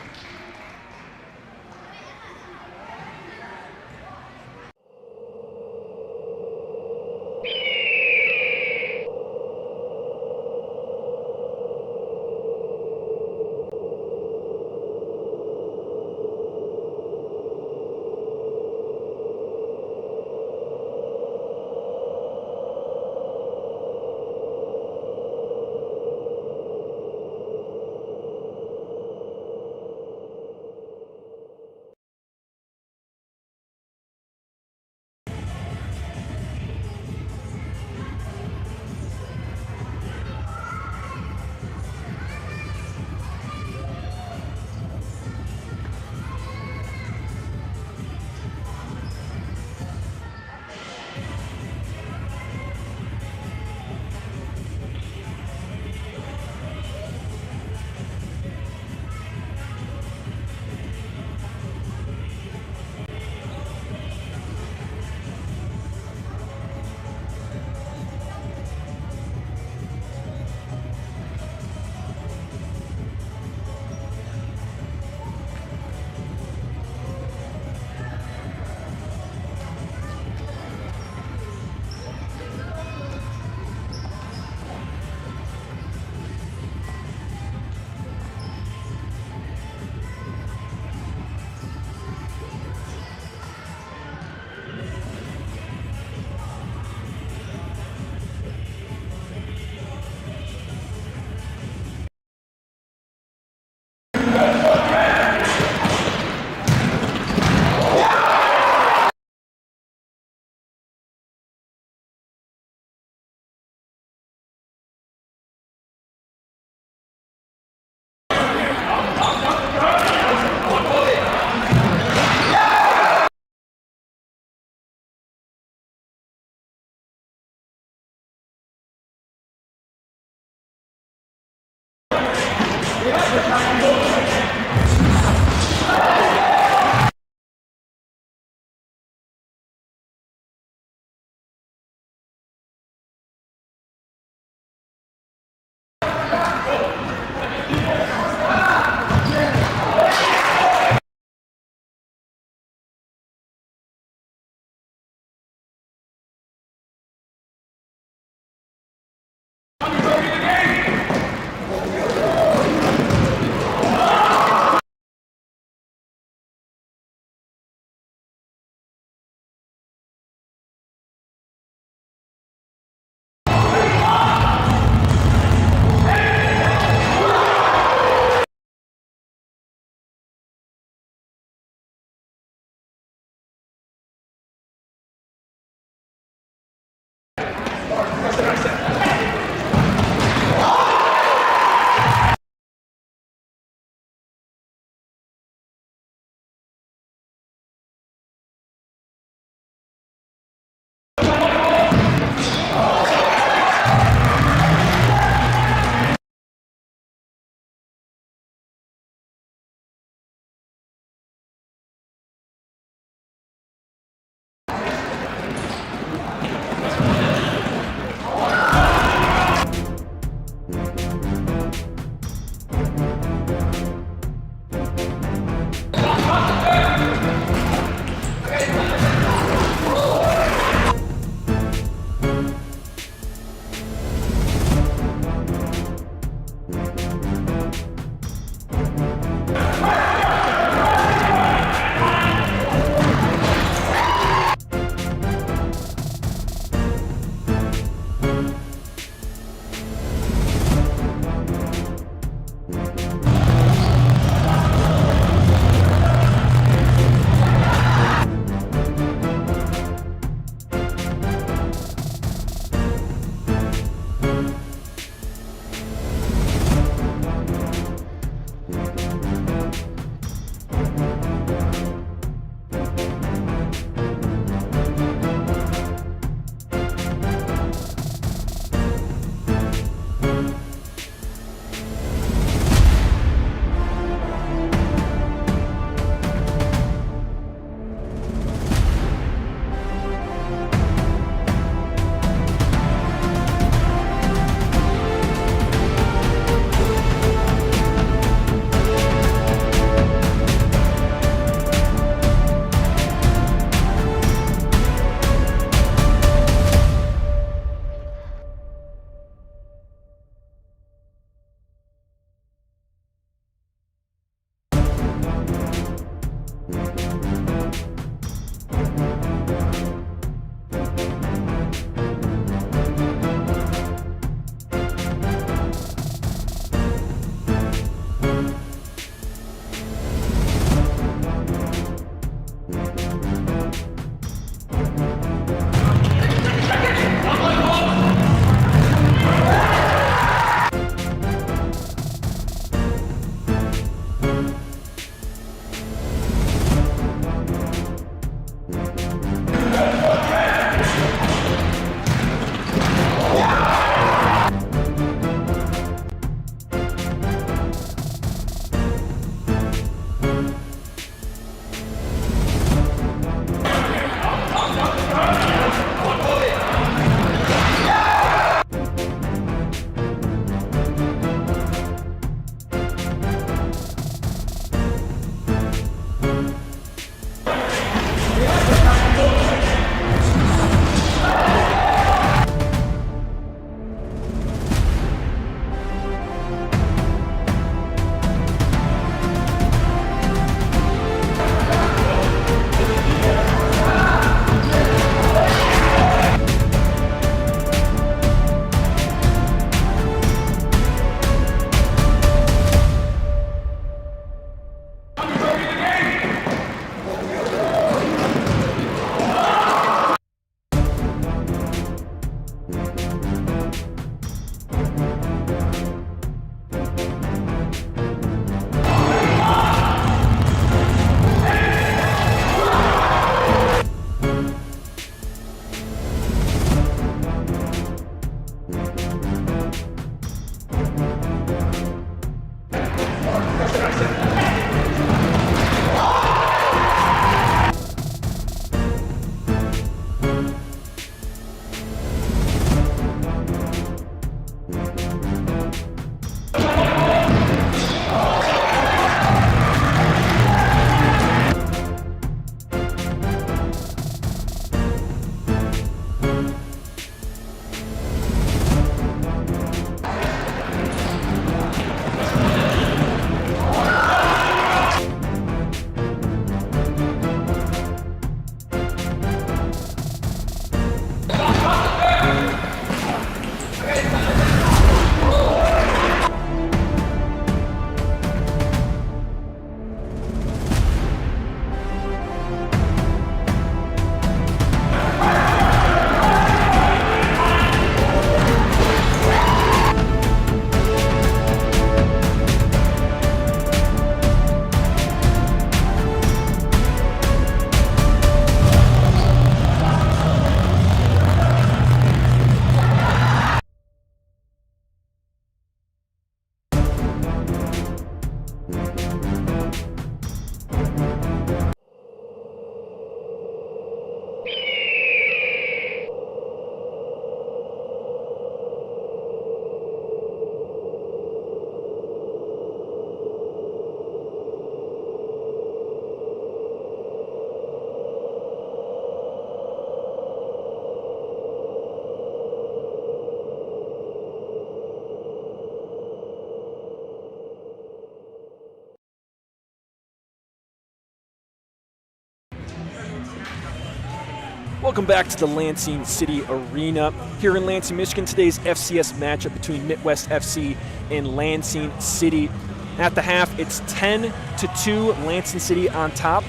Welcome back to the Lansing City Arena. Here in Lansing, Michigan, today's FCS matchup between Mitwest FC and Lansing City. At the half, it's 10-2, Lansing City on top.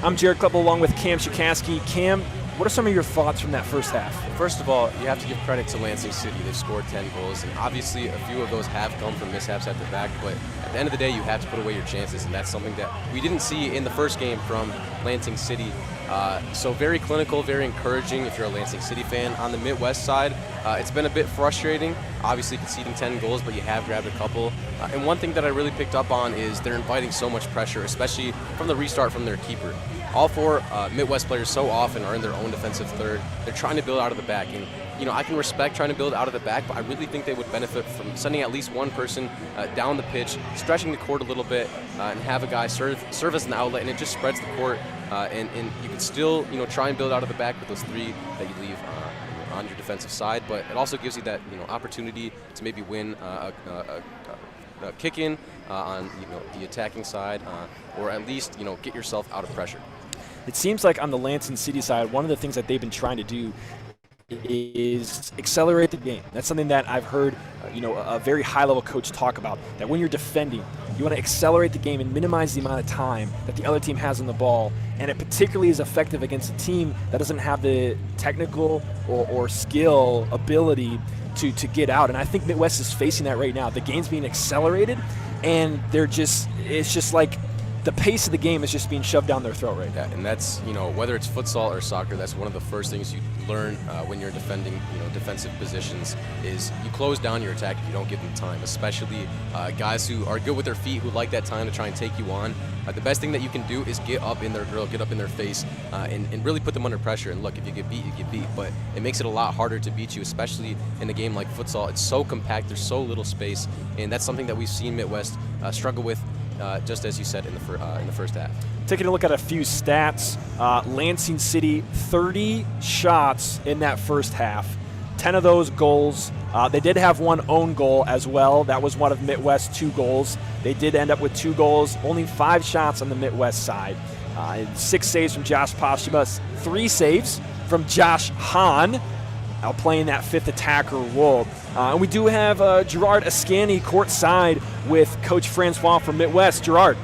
I'm Jared Kleppel along with Cam Shikaski. Cam, what are some of your thoughts from that first half? First of all, you have to give credit to Lansing City. They've scored 10 goals, and obviously a few of those have come from mishaps at the back, but at the end of the day, you have to put away your chances, and that's something that we didn't see in the first game from Lansing City. So very clinical, very encouraging if you're a Lansing City fan. On the Midwest side, it's been a bit frustrating, obviously conceding 10 goals, but you have grabbed a couple. And one thing that I really picked up on is they're inviting so much pressure, especially from the restart from their keeper. All four Midwest players so often are in their own defensive third. They're trying to build out of the back. And, you know, I can respect trying to build out of the back, but I really think they would benefit from sending at least one person down the pitch, stretching the court a little bit, and have a guy serve as an outlet, and it just spreads the court. And you can still, you know, try and build out of the back with those three that you leave on your defensive side, but it also gives you that, you know, opportunity to maybe win a kick-in on, you know, the attacking side, or at least, you know, get yourself out of pressure. It seems like on the Lansing City side, one of the things that they've been trying to do is accelerate the game. That's something that I've heard, you know, a very high-level coach talk about, that when you're defending, you want to accelerate the game and minimize the amount of time that the other team has on the ball, and it particularly is effective against a team that doesn't have the technical or skill ability to get out. And I think Midwest is facing that right now. The game's being accelerated, and it's just like the pace of the game is just being shoved down their throat right now. Yeah, and that's, you know, whether it's futsal or soccer, that's one of the first things you learn when you're defending, you know, defensive positions, is you close down your attack if you don't give them time, especially guys who are good with their feet, who like that time to try and take you on. The best thing that you can do is get up in their grill, get up in their face, and really put them under pressure. And look, if you get beat, you get beat, but it makes it a lot harder to beat you, especially in a game like futsal. It's so compact, there's so little space, and that's something that we've seen Midwest struggle with, just as you said, in the first half. Taking a look at a few stats, Lansing City, 30 shots in that first half, 10 of those goals. They did have one own goal as well. That was one of Midwest's 2 goals. They did end up with 2 goals, only 5 shots on the Midwest side. 6 saves from Josh Postuma, 3 saves from Josh Hahn, outplaying that 5th attacker role. And we do have Gerard Ascani courtside with Coach Francois from Midwest. Gerard.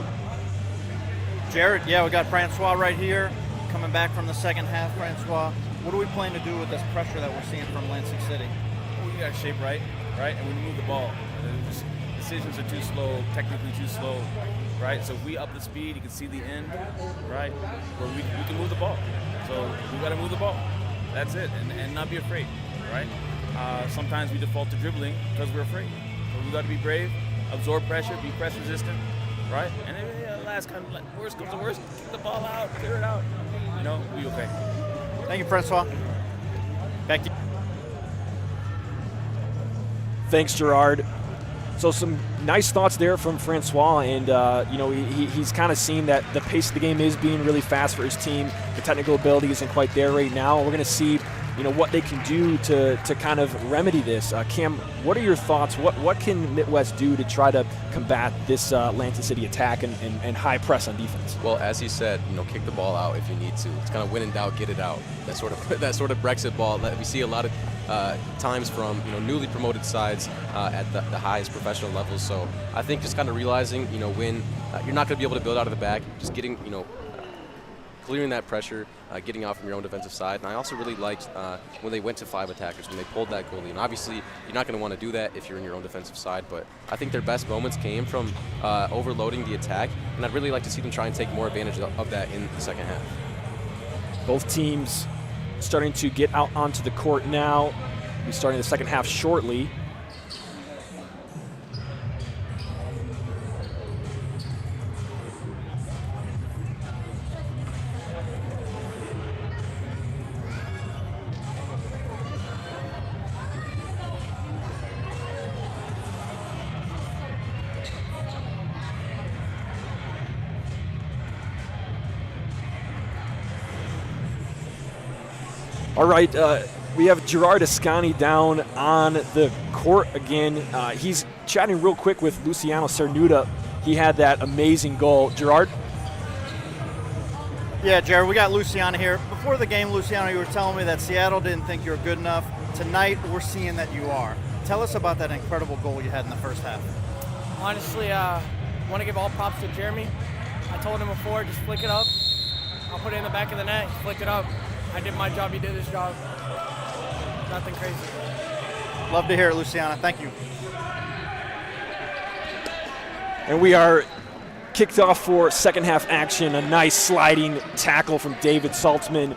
Jared, yeah, we got Francois right here, coming back from the second half. Francois, what do we plan to do with this pressure that we're seeing from Lansing City? We got to shape right, and we move the ball. Just decisions are too slow, technically too slow, right? So if we up the speed, you can see the end, right? Where we can move the ball. So we got to move the ball. That's it, and not be afraid, right? Sometimes we default to dribbling because we're afraid. So we got to be brave, absorb pressure, be press resistant, right? And then last kind of worst comes to worst, kick the ball out, clear it out. You know, we okay. Thank you, Francois. Back to you. Thanks, Gerard. So some nice thoughts there from Francois, and you know, he's kind of seen that the pace of the game is being really fast for his team. The technical ability isn't quite there right now. We're going to see, you know, what they can do to kind of remedy this. Cam, what are your thoughts? What can Midwest do to try to combat this Lansing City attack and high press on defense? Well, as he said, you know, kick the ball out if you need to. It's kind of when in doubt, get it out. That sort of Brexit ball that we see a lot of times from, you know, newly promoted sides at the highest professional levels. So I think just kind of realizing, you know, when you're not going to be able to build out of the back, just getting, you know, clearing that pressure, getting out from your own defensive side. And I also really liked when they went to 5 attackers, when they pulled that goalie. And obviously, you're not going to want to do that if you're in your own defensive side, but I think their best moments came from overloading the attack, and I'd really like to see them try and take more advantage of that in the second half. Both teams starting to get out onto the court now. We're starting the second half shortly. All right, we have Gerard Ascani down on the court again. He's chatting real quick with Luciano Cernuda. He had that amazing goal. Gerard? Yeah, Jared, we got Luciano here. Before the game, Luciano, you were telling me that Seattle didn't think you were good enough. Tonight, we're seeing that you are. Tell us about that incredible goal you had in the first half. Honestly, I want to give all props to Jeremy. I told him before, just flick it up. I'll put it in the back of the net. He flicked it up. I did my job. He did his job. Nothing crazy. Love to hear it, Luciano. Thank you. And we are kicked off for second half action. A nice sliding tackle from David Saltzman,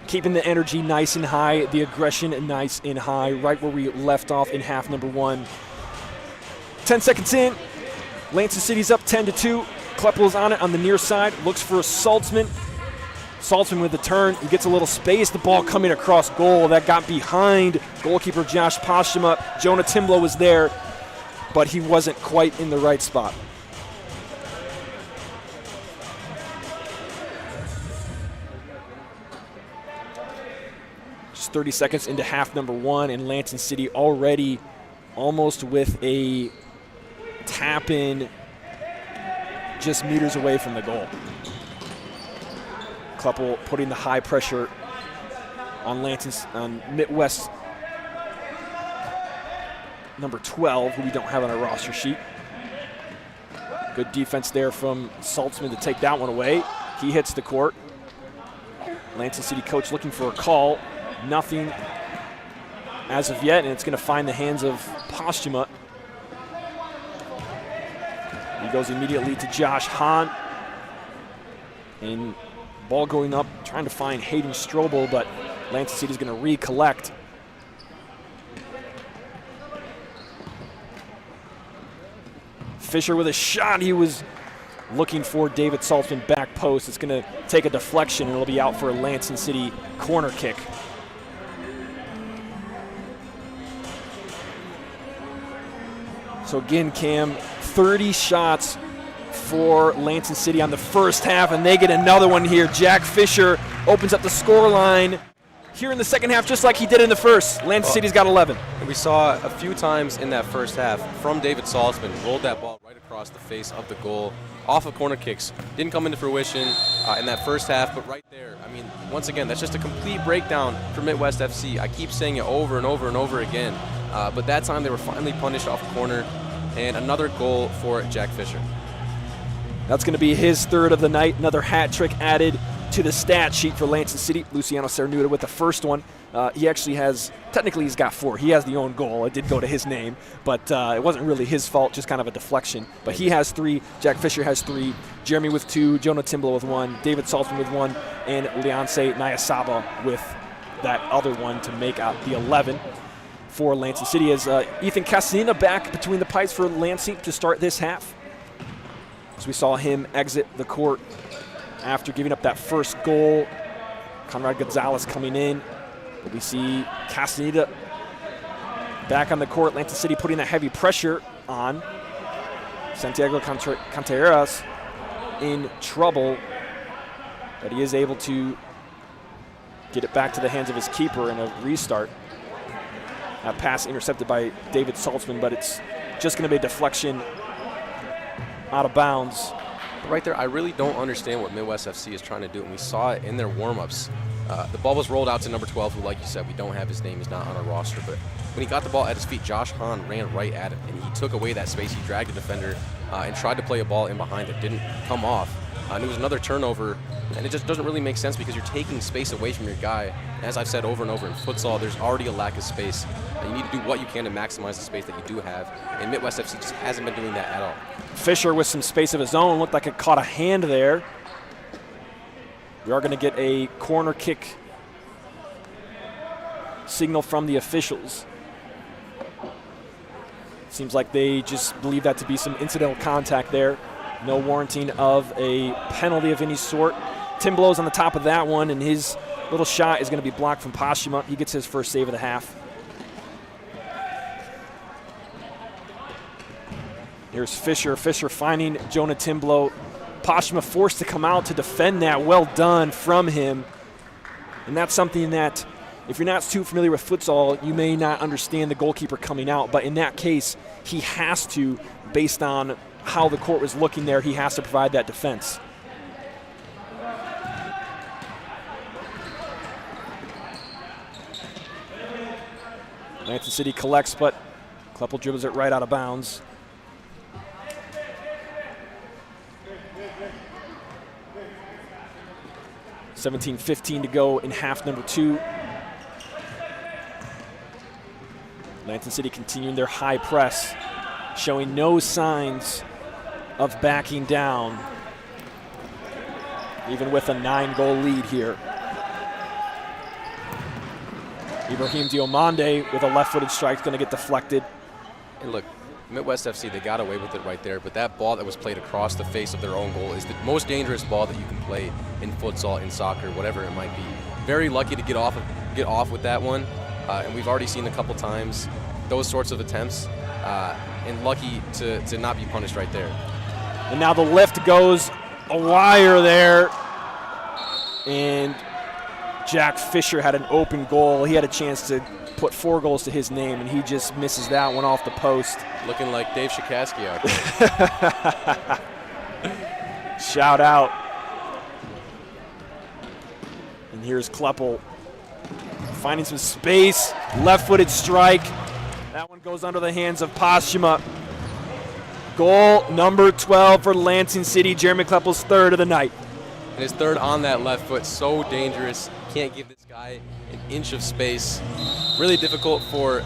keeping the energy nice and high, the aggression nice and high, right where we left off in half number 1. 10 seconds in, Lansing City's up 10-2. Kleppel's on it on the near side, looks for Saltzman. Saltzman with the turn, he gets a little space, the ball coming across goal. That got behind goalkeeper Josh Postuma. Jonah Timblow was there, but he wasn't quite in the right spot. Just 30 seconds into half number 1, and Lansing City already almost with a tap-in just meters away from the goal. Kleppel putting the high pressure on Mitwest number 12, who we don't have on our roster sheet. Good defense there from Saltzman to take that one away. He hits the court. Lansing City coach looking for a call. Nothing as of yet, and it's going to find the hands of Postuma. He goes immediately to Josh Hahn. And ball going up, trying to find Hayden Strobel, but Lansing City is going to recollect. Fisher with a shot. He was looking for David Saltzman back post. It's going to take a deflection, and it'll be out for a Lansing City corner kick. So again, Cam, 30 shots for Lansing City on the first half, and they get another one here. Jack Fisher opens up the score line here in the second half, just like he did in the first. Lansing City's got 11. And we saw a few times in that first half from David Saltzman, rolled that ball right across the face of the goal, off of corner kicks. Didn't come into fruition in that first half, but right there, I mean, once again, that's just a complete breakdown for Mitwest FC. I keep saying it over and over and over again, but that time they were finally punished off corner, and another goal for Jack Fisher. That's going to be his third of the night. Another hat trick added to the stat sheet for Lansing City. Luciano Cernuda with the first one. He actually has, technically he's got 4. He has the own goal. It did go to his name, but it wasn't really his fault, just kind of a deflection. But he has 3. Jack Fisher has 3. Jeremy with 2. Jonah Timblow with 1. David Saltzman with 1. And Leonce Nyasaba with that other one to make out the 11 for Lansing City. As Ethan Castaneda back between the pipes for Lansing to start this half. As we saw him exit the court after giving up that first goal. Conrad Gonzalez coming in. But we see Castaneda back on the court. Lansing City putting that heavy pressure on. Santiago Contreras in trouble. But he is able to get it back to the hands of his keeper in a restart. That pass intercepted by David Saltzman, but it's just going to be a deflection out of bounds. But right there, I really don't understand what Mitwest FC is trying to do, and we saw it in their warm-ups. The ball was rolled out to number 12, who, like you said, we don't have his name. He's not on our roster. But when he got the ball at his feet, Josh Hahn ran right at him, and he took away that space. He dragged the defender and tried to play a ball in behind it. Didn't come off. And it was another turnover, and it just doesn't really make sense because you're taking space away from your guy. As I've said over and over, in futsal, there's already a lack of space. And you need to do what you can to maximize the space that you do have. And Mitwest FC just hasn't been doing that at all. Fisher with some space of his own. Looked like it caught a hand there. We are going to get a corner kick signal from the officials. Seems like they just believe that to be some incidental contact there. No warranting of a penalty of any sort. Timblow's on the top of that one, and his little shot is going to be blocked from Postuma. He gets his first save of the half. Here's Fisher. Fisher finding Jonah Timblow. Postuma forced to come out to defend that. Well done from him. And that's something that, if you're not too familiar with futsal, you may not understand the goalkeeper coming out. But in that case, he has to, based on how the court was looking there, he has to provide that defense. Lansing City collects, but Kleppel dribbles it right out of bounds. $17:15 to go in half number 2. Lansing City continuing their high press, showing no signs of backing down, even with a 9-goal lead here. Ibrahim Diomande with a left-footed strike is going to get deflected. And look, Mitwest FC, they got away with it right there, but that ball that was played across the face of their own goal is the most dangerous ball that you can play in futsal, in soccer, whatever it might be. Very lucky to get off with that one, and we've already seen a couple times those sorts of attempts, and lucky to not be punished right there. And now the lift goes a wire there, and Jack Fisher had an open goal. He had a chance to put 4 goals to his name, and he just misses that one off the post. Looking like Dave Shikaski out there. Shout out. And here's Kleppel finding some space, left-footed strike. That one goes under the hands of Postuma. Goal number 12 for Lansing City, Jeremy Kleppel's 3rd of the night. And his 3rd on that left foot, so dangerous. Can't give this guy an inch of space. Really difficult for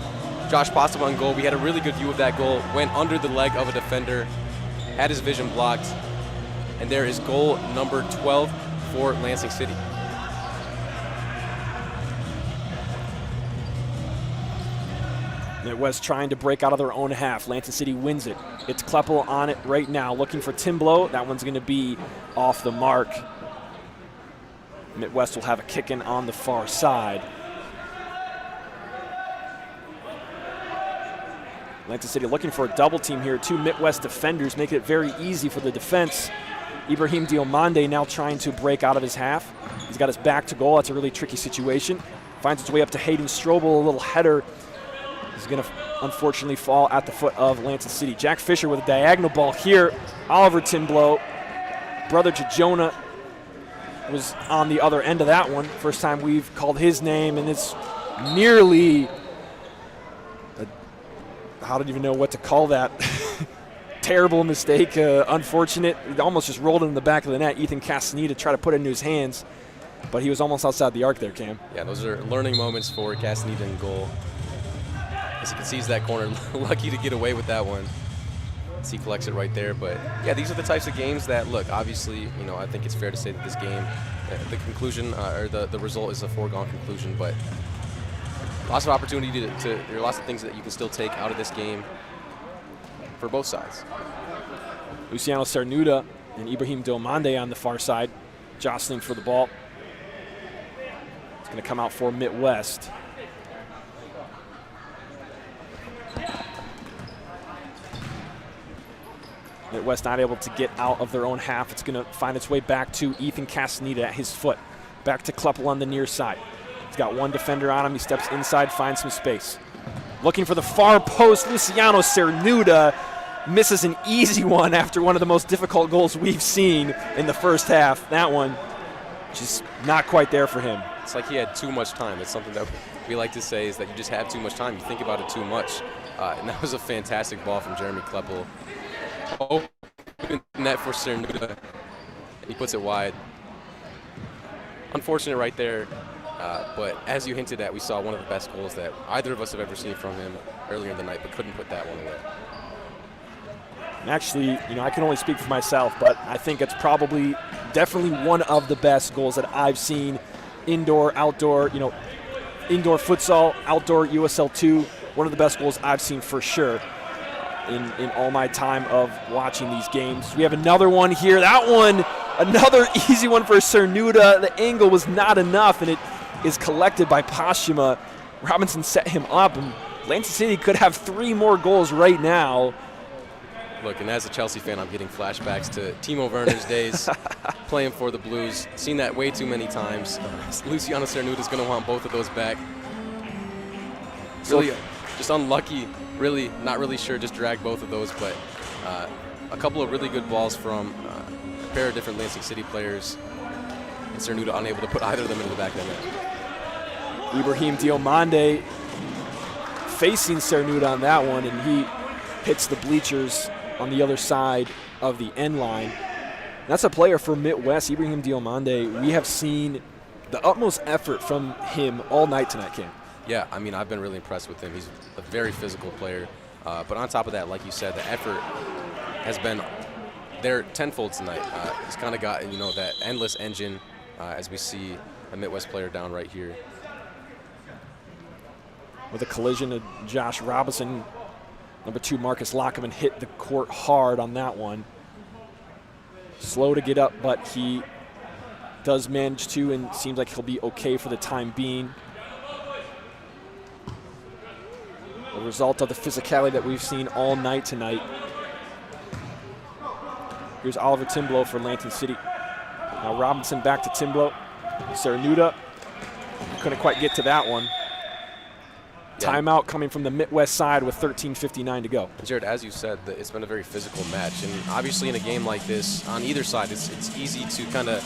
Josh Postuma on goal. We had a really good view of that goal. Went under the leg of a defender, had his vision blocked. And there is goal number 12 for Lansing City. Mitwest trying to break out of their own half. Lansing City wins it. It's Kleppel on it right now, looking for Timblow. That one's going to be off the mark. Mitwest will have a kick in on the far side. Lansing City looking for a double team here. 2 Mitwest defenders make it very easy for the defense. Ibrahim Diomande now trying to break out of his half. He's got his back to goal. That's a really tricky situation. Finds its way up to Hayden Strobel, a little header. He's going to unfortunately fall at the foot of Lansing City. Jack Fisher with a diagonal ball here. Oliver Timblow, brother to Jonah, was on the other end of that one. First time we've called his name, and it's nearly, I don't even know what to call that. Terrible mistake, unfortunate. It almost just rolled in the back of the net. Ethan Castaneda tried to put it into his hands, but he was almost outside the arc there, Cam. Yeah, those are learning moments for Castaneda in goal. As you can see, he's that corner, lucky to get away with that one. As he collects it right there. But yeah, these are the types of games that, look, obviously, you know, I think it's fair to say that this game, the conclusion or the result is a foregone conclusion. But lots of opportunity there are lots of things that you can still take out of this game for both sides. Luciano Cernuda and Ibrahim Diomande on the far side, jostling for the ball. It's going to come out for Mitwest. Mitwest not able to get out of their own half. It's going to find its way back to Ethan Castaneda at his foot. Back to Kleppel on the near side. He's got 1 defender on him. He steps inside, finds some space. Looking for the far post, Luciano Cernuda misses an easy one after one of the most difficult goals we've seen in the first half. That one just not quite there for him. It's like he had too much time. It's something that we like to say is that you just have too much time. You think about it too much. And that was a fantastic ball from Jeremy Kleppel. Open net for Cernuda, and he puts it wide. Unfortunate right there, but as you hinted at, we saw one of the best goals that either of us have ever seen from him earlier in the night, but couldn't put that one away. Actually, you know, I can only speak for myself, but I think it's probably definitely one of the best goals that I've seen indoor, outdoor, you know, indoor futsal, outdoor USL 2, one of the best goals I've seen for sure. In all my time of watching these games. We have another one here. That one, another easy one for Cernuda. The angle was not enough, and it is collected by Postuma. Robinson set him up, and Lansing City could have 3 more goals right now. Look, and as a Chelsea fan, I'm getting flashbacks to Timo Werner's days playing for the Blues. Seen that way too many times. Luciano Cernuda's going to want both of those back. Really, just unlucky. Really, not really sure, just dragged both of those, but a couple of really good balls from a pair of different Lansing City players, and Cernuda unable to put either of them into the back of the net. Ibrahim Diomande facing Cernuda on that one, and he hits the bleachers on the other side of the end line. That's a player for Mitwest, Ibrahim Diomande. We have seen the utmost effort from him all night tonight, Cam. Yeah, I mean, I've been really impressed with him. He's a very physical player. But on top of that, like you said, the effort has been there tenfold tonight. He's kind of got, that endless engine as we see a Mitwest player down right here. With a collision of Josh Robinson, number 2 Marcus Lockerman hit the court hard on that one. Slow to get up, but he does manage to, and seems like he'll be okay for the time being. A result of the physicality that we've seen all night tonight. Here's Oliver Timblow for Lansing City. Now Robinson back to Timblow. Cernuda couldn't quite get to that one. Yeah. Timeout coming from the Mitwest side with 13:59 to go. Jared, as you said, it's been a very physical match, and obviously in a game like this, on either side, it's easy to kind of,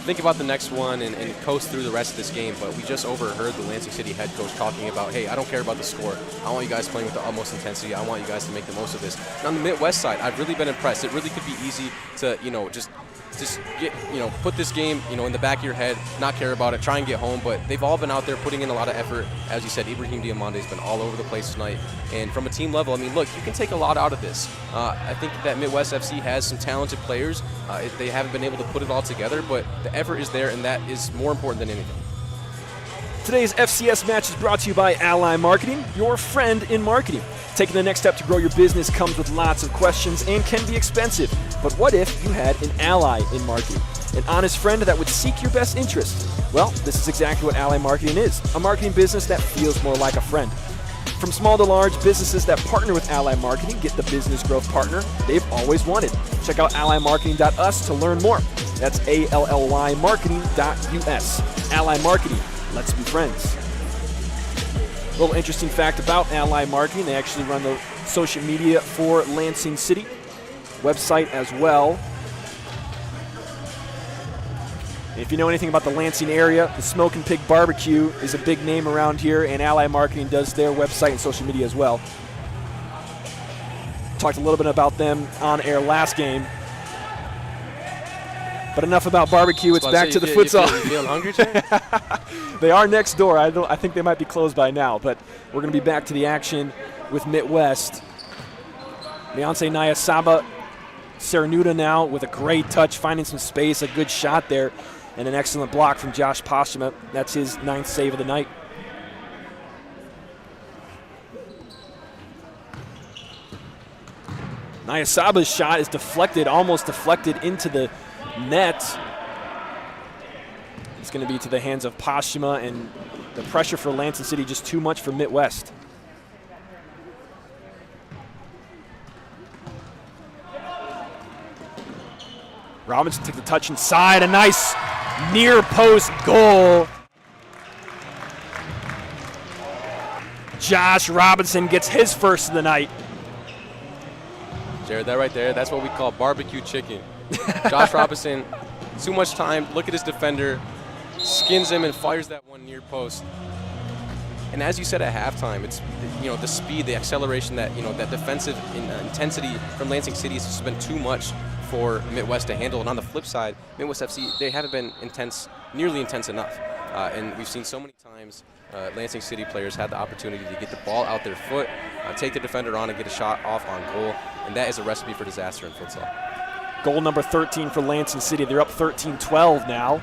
think about the next one and coast through the rest of this game. But we just overheard the Lansing City head coach talking about, hey, I don't care about the score. I want you guys playing with the utmost intensity. I want you guys to make the most of this. And on the Midwest side, I've really been impressed. It really could be easy to, just get, put this game, in the back of your head, not care about it, try and get home. But they've all been out there putting in a lot of effort. As you said, Ibrahim Diamande has been all over the place tonight. And from a team level, I mean, look, you can take a lot out of this. I think that Midwest FC has some talented players. They haven't been able to put it all together, but the effort is there, and that is more important than anything. Today's FCS match is brought to you by Ally Marketing, your friend in marketing. Taking the next step to grow your business comes with lots of questions and can be expensive. But what if you had an ally in marketing? An honest friend that would seek your best interest? Well, this is exactly what Ally Marketing is, a marketing business that feels more like a friend. From small to large, businesses that partner with Ally Marketing get the business growth partner they've always wanted. Check out allymarketing.us to learn more. That's ALLY marketing.us. Ally Marketing. Let's be friends. A little interesting fact about Ally Marketing, they actually run the social media for Lansing City, website as well. If you know anything about the Lansing area, the Smokin' Pig Barbecue is a big name around here, and Ally Marketing does their website and social media as well. Talked a little bit about them on air last game. But enough about barbecue. It's back to the futsal. You feeling hungry, Jay? They are next door. I think they might be closed by now, but we're going to be back to the action with Mitwest. Leonce Nayasaba, Cernuda now with a great touch, finding some space, a good shot there, and an excellent block from Josh Postuma. That's his 9th save of the night. Nayasaba's shot is deflected, almost deflected into the net. It's going to be to the hands of Postuma, and the pressure for Lansing City just too much for Mitwest. Robinson took the touch inside, a nice near post goal. Josh Robinson gets his first of the night. Jared, that right there, that's what we call barbecue chicken. Josh Robinson, too much time, look at his defender, skins him and fires that one near post. And as you said at halftime, it's the speed, the acceleration, that that defensive intensity from Lansing City has just been too much for Mitwest to handle. And on the flip side, Mitwest FC, they haven't been nearly intense enough. And we've seen so many times Lansing City players had the opportunity to get the ball out their foot, take the defender on and get a shot off on goal. And that is a recipe for disaster in futsal. Goal number 13 for Lansing City. They're up 13-12 now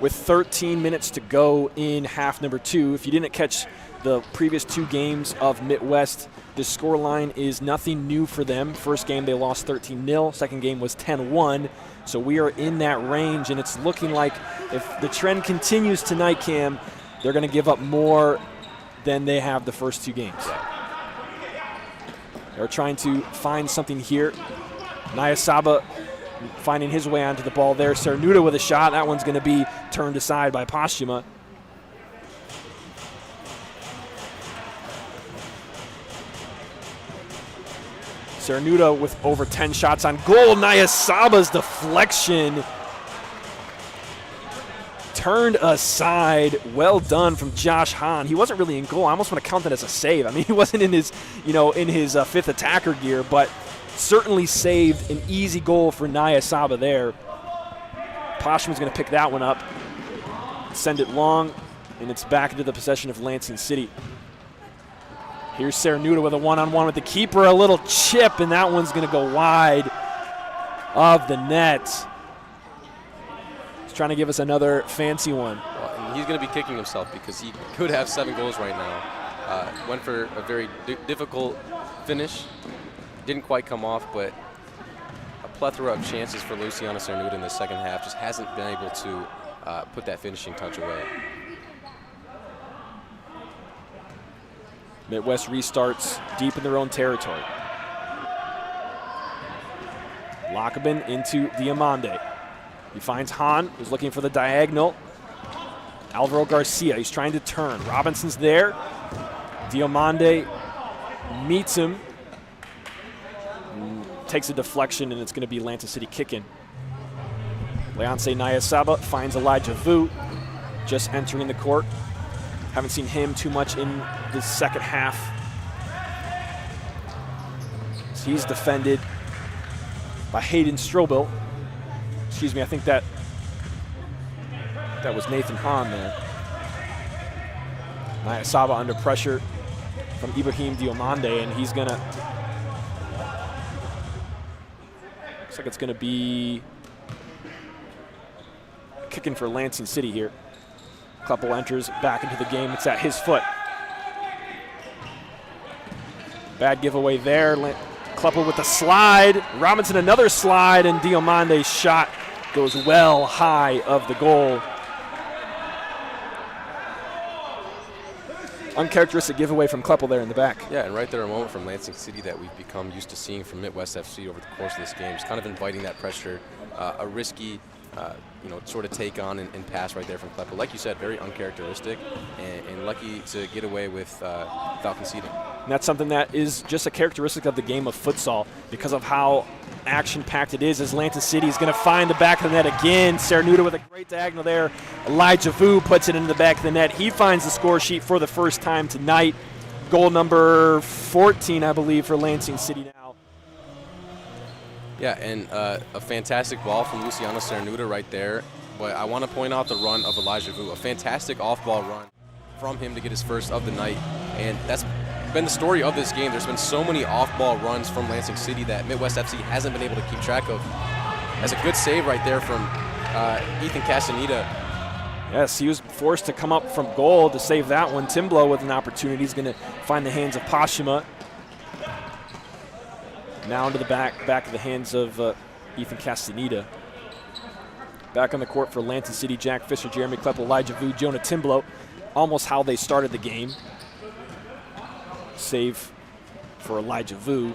with 13 minutes to go in half number 2. If you didn't catch the previous 2 games of Mitwest, the scoreline is nothing new for them. First game they lost 13-0. Second game was 10-1. So we are in that range, and it's looking like if the trend continues tonight, Cam, they're going to give up more than they have the first 2 games. They're trying to find something here. Nayasaba finding his way onto the ball there. Cernuda with a shot. That one's going to be turned aside by Postuma. Cernuda with over 10 shots on goal. Nayasaba's deflection turned aside. Well done from Josh Hahn. He wasn't really in goal. I almost want to count that as a save. I mean, he wasn't in his, fifth attacker gear, but certainly saved an easy goal for Naya Saba there. Poshman's going to pick that one up, send it long, and it's back into the possession of Lansing City. Here's Cernuda with a one-on-one with the keeper, a little chip, and that one's going to go wide of the net. He's trying to give us another fancy one. Well, and he's going to be kicking himself because he could have 7 goals right now. Went for a very difficult finish. Didn't quite come off, but a plethora of chances for Luciano Cernuda in the second half. Just hasn't been able to put that finishing touch away. Mitwest restarts deep in their own territory. Lockabin into Diamande. He finds Hahn, who's looking for the diagonal. Alvaro Garcia, he's trying to turn. Robinson's there. Diamande meets him. Takes a deflection, and it's going to be Lansing City kicking. Leonce Nayasaba finds Elijah Vu, just entering the court. Haven't seen him too much in the second half. So he's defended by Hayden Strobel. Excuse me, I think that was Nathan Hahn there. Nayasaba under pressure from Ibrahim Diomande, and he's gonna, looks like it's gonna be kicking for Lansing City here. Kleppel enters back into the game. It's at his foot. Bad giveaway there. Kleppel with the slide. Robinson another slide, and Diomande's shot goes well high of the goal. Uncharacteristic giveaway from Kleppel there in the back. Yeah, and right there a moment from Lansing City that we've become used to seeing from Mitwest FC over the course of this game. Just kind of inviting that pressure, a risky sort of take on and pass right there from Kleppel. Like you said, very uncharacteristic and lucky to get away without conceding. And that's something that is just a characteristic of the game of futsal because of how action-packed it is, as Lansing City is going to find the back of the net again. Cernuda with a great diagonal there. Elijah Vu puts it into the back of the net. He finds the score sheet for the first time tonight. Goal number 14, I believe, for Lansing City now. Yeah, and a fantastic ball from Luciano Cernuda right there. But I want to point out the run of Elijah Vu. A fantastic off-ball run from him to get his first of the night. And that's been the story of this game. There's been so many off-ball runs from Lansing City that Mitwest FC hasn't been able to keep track of. That's a good save right there from Ethan Castaneda. Yes, he was forced to come up from goal to save that one. Timblow with an opportunity. He's going to find the hands of Pashima. Now into the back of the hands of Ethan Castaneda. Back on the court for Lansing City, Jack Fisher, Jeremy Kleppel, Elijah Vu, Jonah Timblow. Almost how they started the game. Save for Elijah Vu.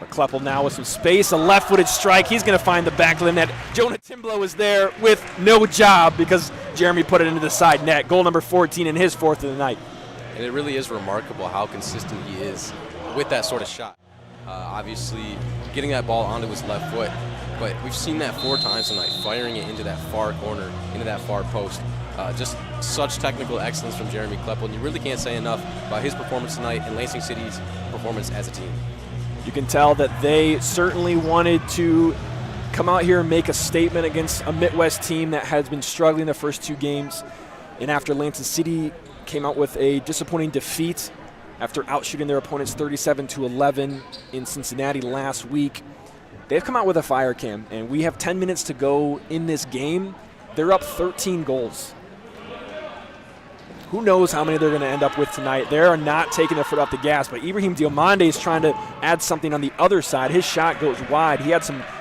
But Kleppel now with some space, a left-footed strike. He's going to find the back of the net. Jonah Timblow is there with no job because Jeremy put it into the side net. Goal number 14 and his 4th of the night. And it really is remarkable how consistent he is with that sort of shot. Obviously, getting that ball onto his left foot, but we've seen that 4 times tonight, firing it into that far corner, into that far post. Just such technical excellence from Jeremy Kleppel, and you really can't say enough about his performance tonight and Lansing City's performance as a team. You can tell that they certainly wanted to come out here and make a statement against a Mitwest team that has been struggling the first 2 games. And after Lansing City came out with a disappointing defeat after outshooting their opponents 37-11 in Cincinnati last week, they've come out with a fire cam, and we have 10 minutes to go in this game. They're up 13 goals. Who knows how many they're going to end up with tonight. They are not taking their foot off the gas, but Ibrahim Diomande is trying to add something on the other side. His shot goes wide. He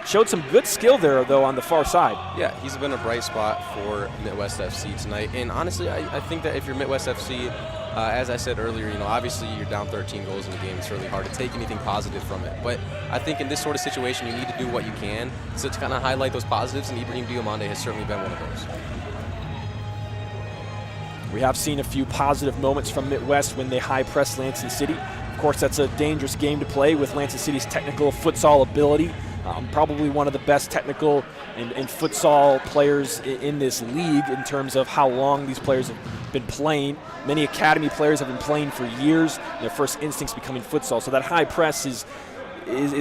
showed some good skill there, though, on the far side. Yeah, he's been a bright spot for Mitwest FC tonight. And honestly, I think that if you're Mitwest FC, as I said earlier, obviously you're down 13 goals in the game. It's really hard to take anything positive from it. But I think in this sort of situation, you need to do what you can to kind of highlight those positives, and Ibrahim Diomande has certainly been one of those. We have seen a few positive moments from Mitwest when they high-press Lansing City. Of course, that's a dangerous game to play with Lansing City's technical futsal ability. Probably one of the best technical and futsal players in this league in terms of how long these players have been playing. Many academy players have been playing for years. Their first instincts becoming futsal. So that high press is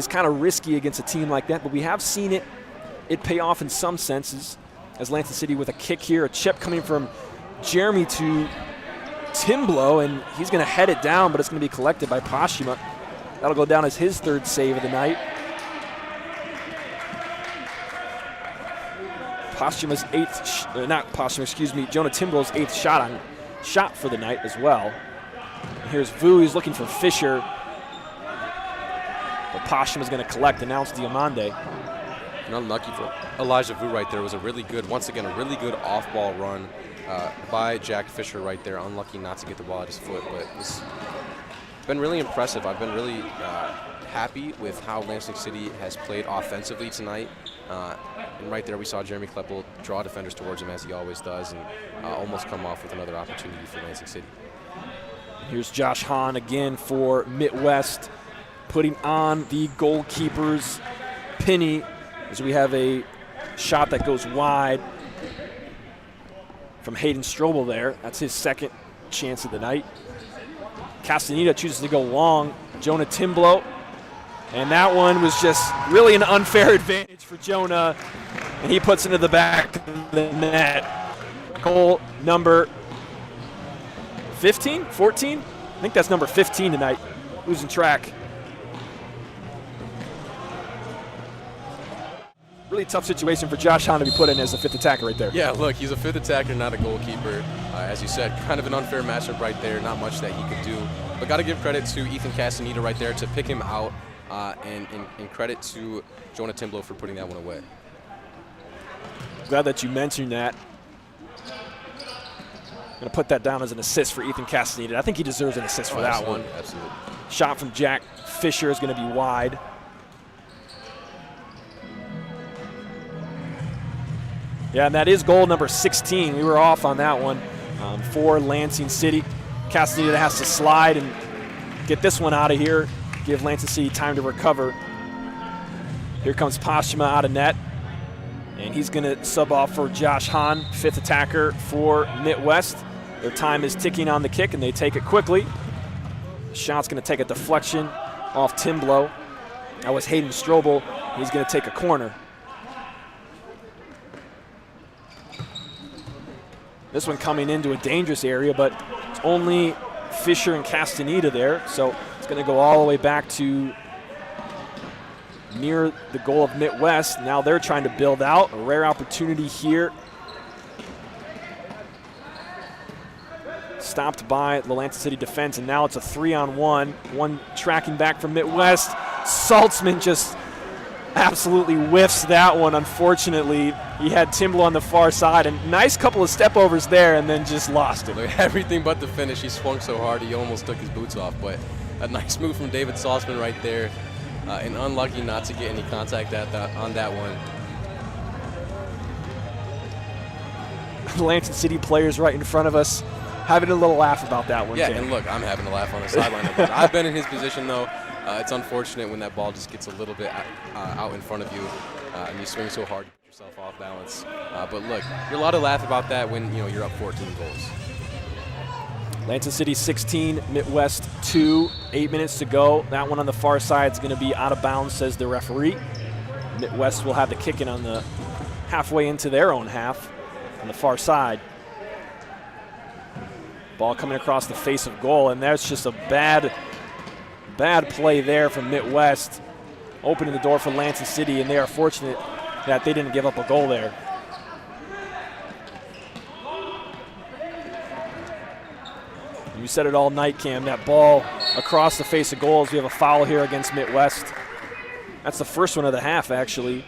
kind of risky against a team like that, but we have seen it pay off in some senses. As Lansing City with a kick here, a chip coming from Jeremy to Timblow, and he's going to head it down, but it's going to be collected by Postuma. That'll go down as his third save of the night. Postuma's Jonah Timblow's 8th shot for the night as well. And here's Vu, he's looking for Fisher. But Postuma's going to collect, and now it's Diamande. And unlucky for Elijah Vu right there. Was a really good off-ball run by Jack Fisher right there. Unlucky not to get the ball at his foot, but it's been really impressive. I've been really happy with how Lansing City has played offensively tonight. And right there we saw Jeremy Kleppel draw defenders towards him as he always does, and almost come off with another opportunity for Lansing City. Here's Josh Hahn again for Mitwest, putting on the goalkeeper's penny as we have a shot that goes wide from Hayden Strobel there. That's his second chance of the night. Castaneda chooses to go long. Jonah Timblow. And that one was just really an unfair advantage for Jonah. And he puts it into the back of the net. Goal number 15, 14? I think that's number 15 tonight. Losing track. Really tough situation for Josh Hahn to be put in as the 5th attacker right there. Yeah, look, he's a 5th attacker, not a goalkeeper. As you said, kind of an unfair matchup right there. Not much that he could do. But got to give credit to Ethan Castaneda right there to pick him out. And credit to Jonah Timblow for putting that one away. Glad that you mentioned that. I'm going to put that down as an assist for Ethan Castaneda. I think he deserves an assist for that one. Absolutely. Shot from Jack Fisher is going to be wide. Yeah, and that is goal number 16. We were off on that one for Lansing City. Castaneda has to slide and get this one out of here. Give Lansing City time to recover. Here comes Postuma out of net. And he's going to sub off for Josh Hahn, 5th attacker for Mitwest. Their time is ticking on the kick, and they take it quickly. The shot's going to take a deflection off Timblow. That was Hayden Strobel. He's going to take a corner. This one coming into a dangerous area, but it's only Fisher and Castaneda there, so it's going to go all the way back to near the goal of Mitwest. Now they're trying to build out. A rare opportunity here. Stopped by the Lansing City defense, and now it's a 3-on-1. One tracking back from Mitwest. Saltzman just absolutely whiffs that one, unfortunately. He had Timblow on the far side, and nice couple of step overs there, and then just lost it. Everything but the finish. He swung so hard he almost took his boots off, but a nice move from David Saltzman right there. And unlucky not to get any contact on that one. The Lansing City players right in front of us having a little laugh about that one. Yeah, Tim. and look, I'm having a laugh on the sideline. I've been in his position, though. It's unfortunate when that ball just gets a little bit out in front of you, and you swing so hard you put yourself off balance. But look, you're allowed to laugh about that when you're up 14 goals. Lansing City 16, Mitwest 2, 8 minutes to go. That one on the far side is going to be out of bounds, says the referee. Mitwest will have the kick in on the halfway into their own half on the far side. Ball coming across the face of goal, and that's just a bad play there from Mitwest, opening the door for Lansing City, and they are fortunate that they didn't give up a goal there. You said it all night, Cam, that ball across the face of goals. We have a foul here against Mitwest. That's the first one of the half, actually.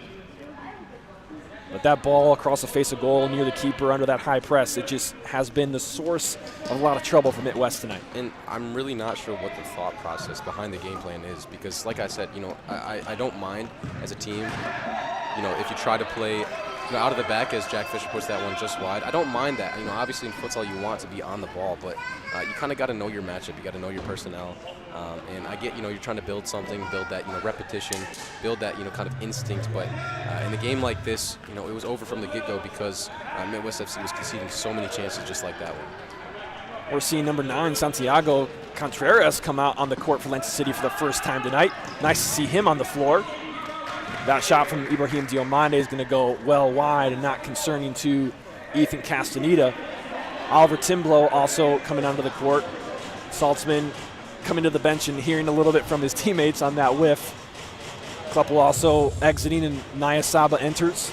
But that ball across the face of goal near the keeper under that high press, it just has been the source of a lot of trouble for Mitwest tonight. And I'm really not sure what the thought process behind the game plan is, because like I said, I don't mind as a team, if you try to play out of the back as Jack Fisher puts that one just wide. I don't mind that. Obviously in futsal you want to be on the ball, but you kind of got to know your matchup. You got to know your personnel. And I get, you're trying to build something, build that, repetition, build that, kind of instinct. But in a game like this, it was over from the get-go because Mitwest FC was conceding so many chances just like that one. We're seeing number 9, Santiago Contreras, come out on the court for Lansing City for the first time tonight. Nice to see him on the floor. That shot from Ibrahim Diomande is going to go well wide and not concerning to Ethan Castaneda. Oliver Timblow also coming onto the court. Saltzman coming to the bench and hearing a little bit from his teammates on that whiff. Kleppel also exiting, and Naya Saba enters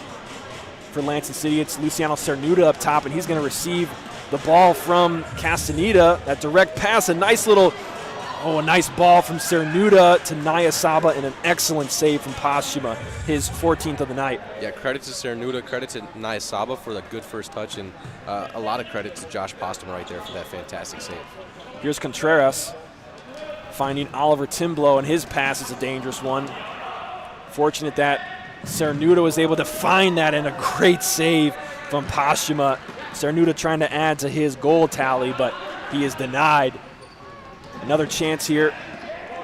for Lansing City. It's Luciano Cernuda up top, and he's going to receive the ball from Castaneda. That direct pass, a nice ball from Cernuda to Naya Saba, and an excellent save from Postuma, his 14th of the night. Yeah, credit to Cernuda, credit to Naya Saba for the good first touch, and a lot of credit to Josh Postuma right there for that fantastic save. Here's Contreras finding Oliver Timblow, and his pass is a dangerous one. Fortunate that Cernuda was able to find that, and a great save from Postuma. Cernuda trying to add to his goal tally, but he is denied. Another chance here.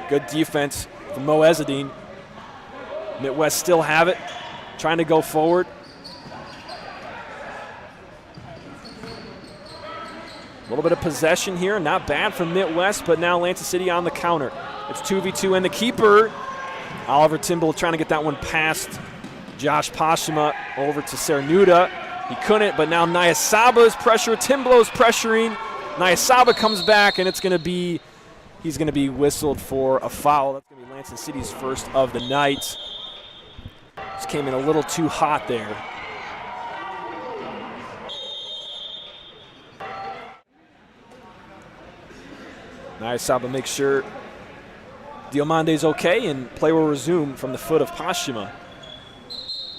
Good defense from Mo Ezzedine. Mitwest still have it, trying to go forward. A little bit of possession here, not bad from Mitwest, but now Lansing City on the counter. It's 2v2, and the keeper, Oliver Timblow, trying to get that one past Josh Postuma over to Cernuda. He couldn't, but now Naya Saba's pressure. Timblow's pressuring. Naya Saba comes back, and he's going to be whistled for a foul. That's going to be Lansing City's first of the night. Just came in a little too hot there. Naya Saba makes sure Diomande's okay, and play will resume from the foot of Postuma.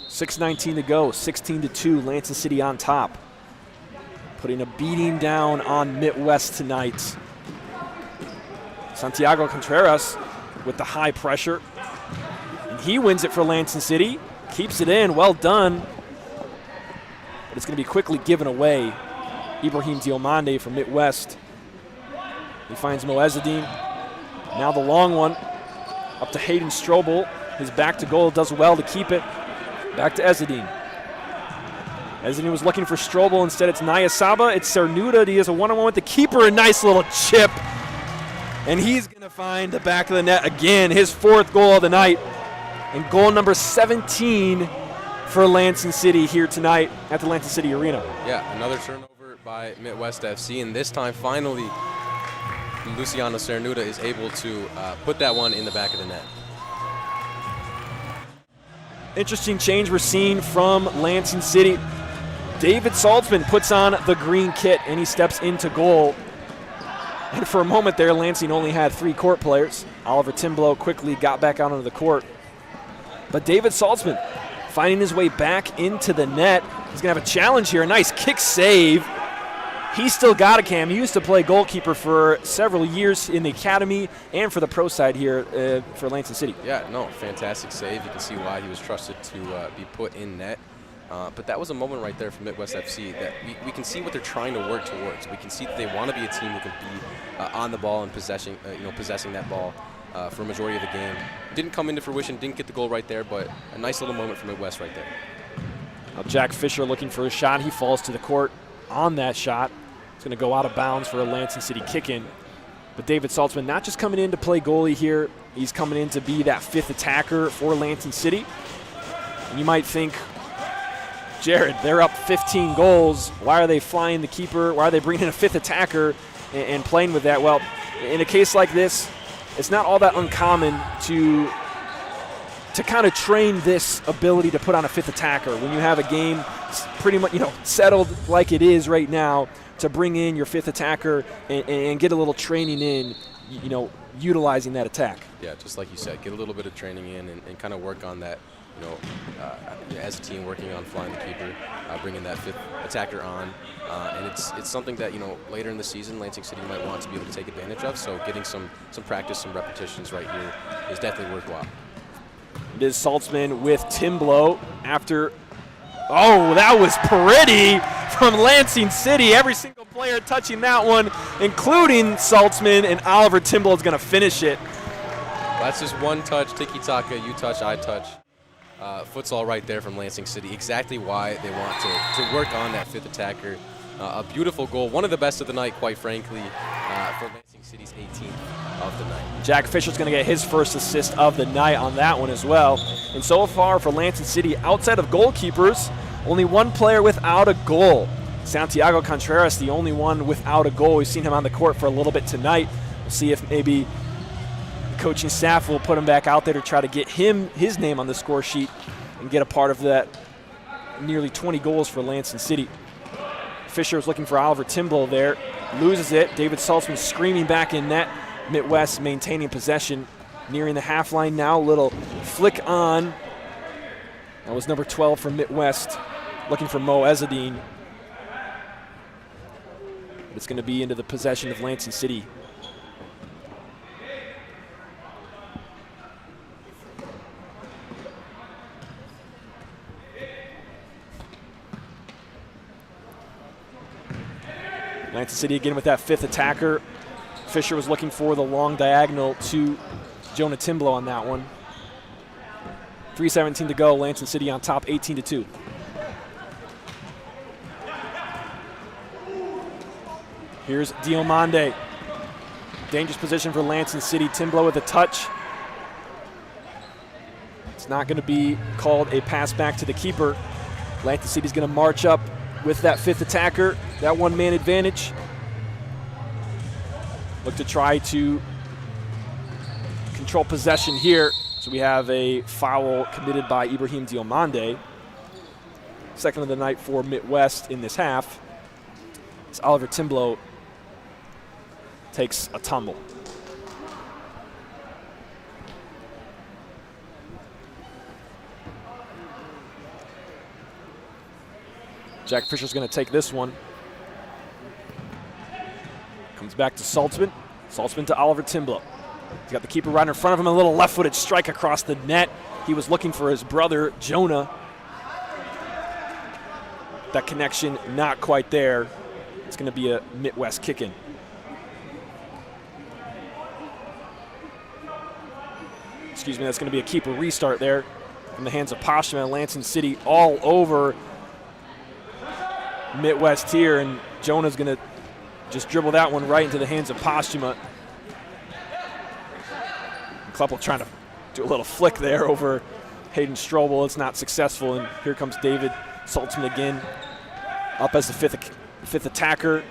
6:19 to go, 16-2, Lansing City on top. Putting a beating down on Mitwest tonight. Santiago Contreras with the high pressure. And he wins it for Lansing City. Keeps it in, well done. But it's going to be quickly given away. Ibrahim Diomande from Mitwest. He finds Mo Ezzedine. Now the long one up to Hayden Strobel. His back to goal, does well to keep it. Back to Ezzedine. Ezzedine was looking for Strobel. Instead, it's Naya Saba. It's Cernuda. He has a one-on-one with the keeper. A nice little chip. And he's going to find the back of the net again. His 4th goal of the night. And goal number 17 for Lansing City here tonight at the Lansing City Arena. Yeah, another turnover by Mitwest FC. And this time, finally, Luciano Cernuda is able to put that one in the back of the net. Interesting change we're seeing from Lansing City. David Saltzman puts on the green kit, and he steps into goal. And for a moment there, Lansing only had 3 court players. Oliver Timblow quickly got back out onto the court. But David Saltzman finding his way back into the net. He's going to have a challenge here. A nice kick save. He's still got a cam. He used to play goalkeeper for several years in the academy and for the pro side here for Lansing City. Yeah, no, fantastic save. You can see why he was trusted to be put in net. But that was a moment right there for Mitwest FC that we can see what they're trying to work towards. We can see that they want to be a team who can be on the ball and possessing that ball for a majority of the game. Didn't come into fruition, didn't get the goal right there, but a nice little moment for Mitwest right there. Now Jack Fisher looking for a shot. He falls to the court on that shot. It's going to go out of bounds for a Lansing City kick-in. But David Saltzman not just coming in to play goalie here. He's coming in to be that 5th attacker for Lansing City. And you might think, Jared, they're up 15 goals. Why are they flying the keeper? Why are they bringing in a 5th attacker and playing with that? Well, in a case like this, it's not all that uncommon to kind of train this ability to put on a 5th attacker when you have a game pretty much settled like it is right now, to bring in your 5th attacker and get a little training in, utilizing that attack. Yeah, just like you said, get a little bit of training in and kind of work on that, as a team working on flying the keeper, bringing that 5th attacker on. And it's something that, later in the season, Lansing City might want to be able to take advantage of. So getting some practice, some repetitions right here is definitely worthwhile. It is Saltzman with Timblow after Oh, that was pretty from Lansing City. Every single player touching that one, including Saltzman, and Oliver Timble is going to finish it. That's just one touch, tiki-taka, you touch, I touch. Futsal right there from Lansing City. Exactly why they want to work on that fifth attacker. A beautiful goal, one of the best of the night, quite frankly, for Lansing City's 18th of the night. Jack Fisher's going to get his first assist of the night on that one as well. And so far for Lansing City, outside of goalkeepers, only one player without a goal. Santiago Contreras, the only one without a goal. We've seen him on the court for a little bit tonight. We'll see if maybe the coaching staff will put him back out there to try to get his name on the score sheet and get a part of that nearly 20 goals for Lansing City. Fisher is looking for Oliver Timble there. Loses it. David Saltzman screaming back in net. Mitwest maintaining possession. Nearing the half line now. Little flick on. That was number 12 from Mitwest. Looking for Mo Ezzedine. It's going to be into the possession of Lansing City. Lansing City again with that fifth attacker. Fisher was looking for the long diagonal to Jonah Timblow on that one. 3:17 to go. Lansing City on top, 18-2. Here's Diomande. Dangerous position for Lansing City. Timblow with a touch. It's not going to be called a pass back to the keeper. Lansing City's going to march up with that fifth attacker, that one-man advantage. Look to try to control possession here. So we have a foul committed by Ibrahim Diomande. Second of the night for Mitwest in this half. As Oliver Timblow takes a tumble. Jack Fisher's going to take this one. Comes back to Saltzman. Saltzman to Oliver Timblow. He's got the keeper right in front of him. A little left-footed strike across the net. He was looking for his brother, Jonah. That connection not quite there. It's going to be a Mitwest kick-in. Excuse me, that's going to be a keeper restart there in the hands of Postma and Lansing City all over Mitwest here, and Jonah's going to just dribble that one right into the hands of Postuma. Kleppel trying to do a little flick there over Hayden Strobel. It's not successful, and here comes David Saltzman again, up as the fifth attacker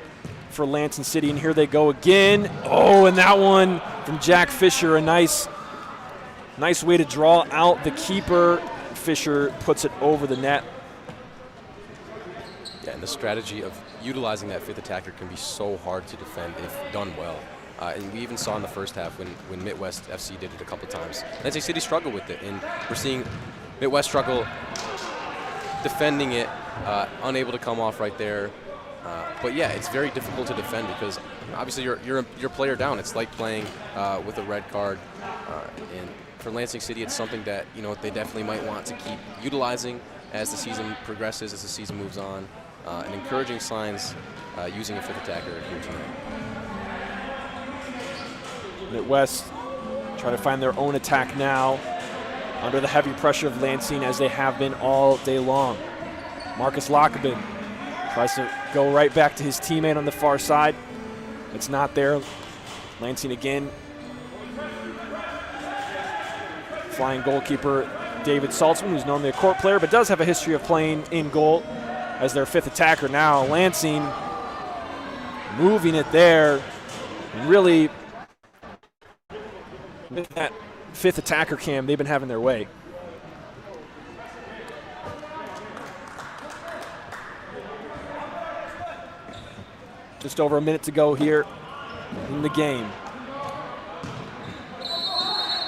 for Lansing City, and here they go again. Oh, and that one from Jack Fisher, a nice way to draw out the keeper. Fisher puts it over the net. Yeah, and the strategy of utilizing that fifth attacker can be so hard to defend if done well. And we even saw in the first half when Mitwest FC did it a couple times. Lansing City struggled with it, and we're seeing Mitwest struggle defending it, unable to come off right there. But yeah, it's very difficult to defend because obviously you're player down. It's like playing with a red card. And for Lansing City, it's something that they definitely might want to keep utilizing as the season progresses, as the season moves on. And encouraging signs using a fifth attacker here tonight. Mitwest try to find their own attack now under the heavy pressure of Lansing, as they have been all day long. Marcus Lockabin tries to go right back to his teammate on the far side. It's not there. Lansing again. Flying goalkeeper David Saltzman, who's normally a court player but does have a history of playing in goal as their fifth attacker now. Lansing moving it there. Really, with that fifth attacker cam, they've been having their way. Just over a minute to go here in the game.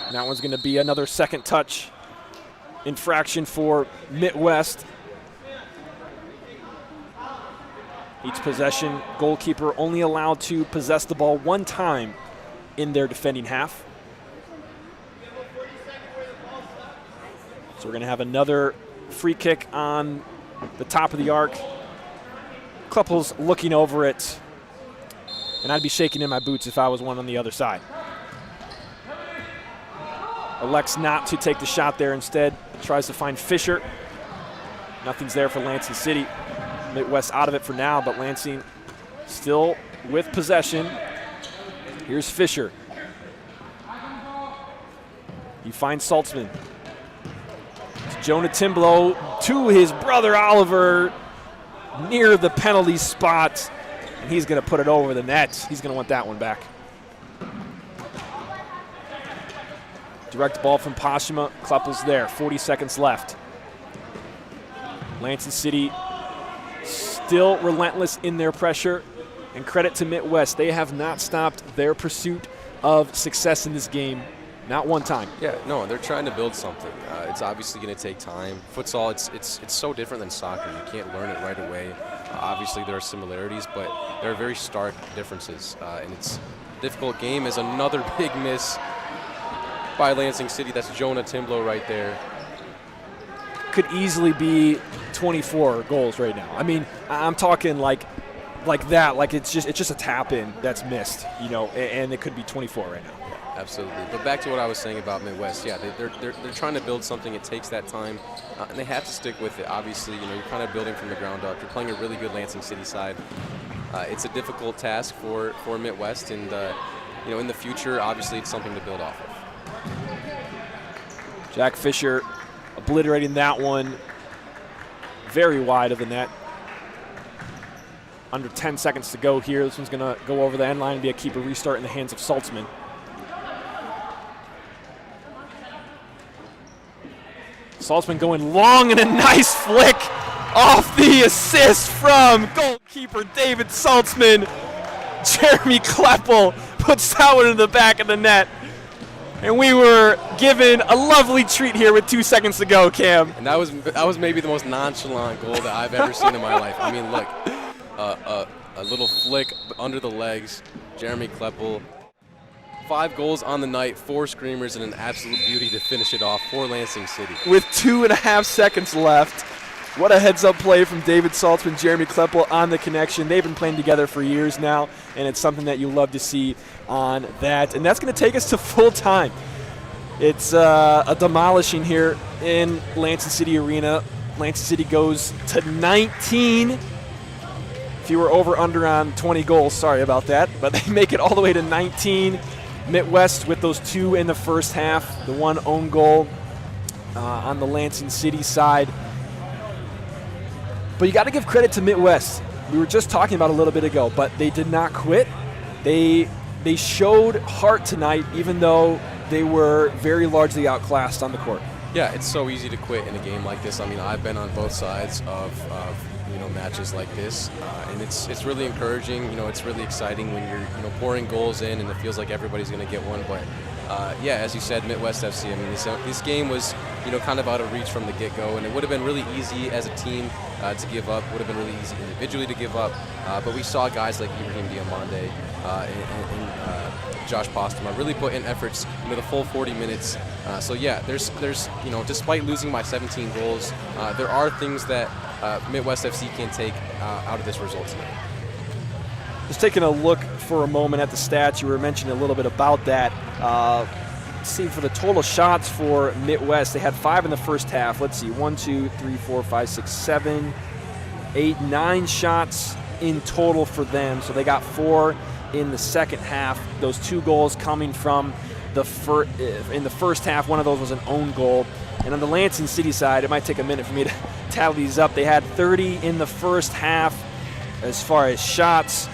And that one's going to be another second touch infraction for Mitwest. Each possession, goalkeeper only allowed to possess the ball one time in their defending half. So we're going to have another free kick on the top of the arc. Kleppel's looking over it, and I'd be shaking in my boots if I was one on the other side. Elects not to take the shot there. Instead, tries to find Fisher. Nothing's there for Lansing City. Mitwest out of it for now, but Lansing still with possession. Here's Fisher. He finds Saltzman. It's Jonah Timblow to his brother Oliver near the penalty spot, and he's going to put it over the net. He's going to want that one back. Direct ball from Pashima. Kleppel's there. 40 seconds left. Lansing City still relentless in their pressure. And credit to Mitwest. They have not stopped their pursuit of success in this game. Not one time. Yeah, no, they're trying to build something. It's obviously going to take time. Futsal, it's so different than soccer. You can't learn it right away. Obviously, there are similarities, but there are very stark differences. And it's a difficult game. Is another big miss by Lansing City. That's Jonah Timblow right there. Could easily be 24 goals right now. I mean, I'm talking like that. Like it's just a tap in that's missed, you know, and it could be 24 right now. Absolutely. But back to what I was saying about Mitwest. Yeah, they're trying to build something. It takes that time, and they have to stick with it. Obviously, you know, you're kind of building from the ground up. You're playing a really good Lansing City side. It's a difficult task for Mitwest, and you know, in the future, obviously, it's something to build off of. Jack Fisher obliterating that one very wide of the net. Under 10 seconds to go here. This one's going to go over the end line and be a keeper restart in the hands of Saltzman. Saltzman going long and a nice flick off the assist from goalkeeper David Saltzman. Jeremy Kleppel puts that one in the back of the net. And we were given a lovely treat here with 2 seconds to go, Cam. And that was maybe the most nonchalant goal that I've ever seen in my life. I mean, look, a little flick under the legs. Jeremy Kleppel. 5 goals on the night, 4 screamers, and an absolute beauty to finish it off for Lansing City. With 2.5 seconds left. What a heads-up play from David Saltzman, Jeremy Kleppel on the connection. They've been playing together for years now, and it's something that you love to see on that. And that's going to take us to full time. It's a demolishing here in Lansing City Arena. Lansing City goes to 19. If you were over-under on 20 goals, sorry about that. But they make it all the way to 19. Mitwest with those 2 in the first half. The 1 own goal on the Lansing City side. But you got to give credit to Mitwest. We were just talking about a little bit ago, but they did not quit. They showed heart tonight, even though they were very largely outclassed on the court. Yeah, it's so easy to quit in a game like this. I mean, I've been on both sides of you know, matches like this, and it's really encouraging. You know, it's really exciting when you're, you know, pouring goals in and it feels like everybody's going to get one. But yeah, as you said, Mitwest FC. I mean, this game was, you know, kind of out of reach from the get-go, and it would have been really easy as a team to give up. Would have been really easy individually to give up. But we saw guys like Ibrahim Diamande and Josh Postuma really put in efforts, you know, the full 40 minutes. So yeah, there's you know, despite losing by 17 goals, there are things that Mitwest FC can take out of this result tonight. Just taking a look for a moment at the stats, you were mentioning a little bit about that. Let's see, for the total shots for Mitwest, they had 5 in the first half. Let's see, 1, 2, 3, 4, 5, 6, 7, 8, 9 shots in total for them. So they got 4 in the second half. Those 2 goals coming from in the first half. One of those was an own goal. And on the Lansing City side, it might take a minute for me to tally these up. They had 30 in the first half as far as shots.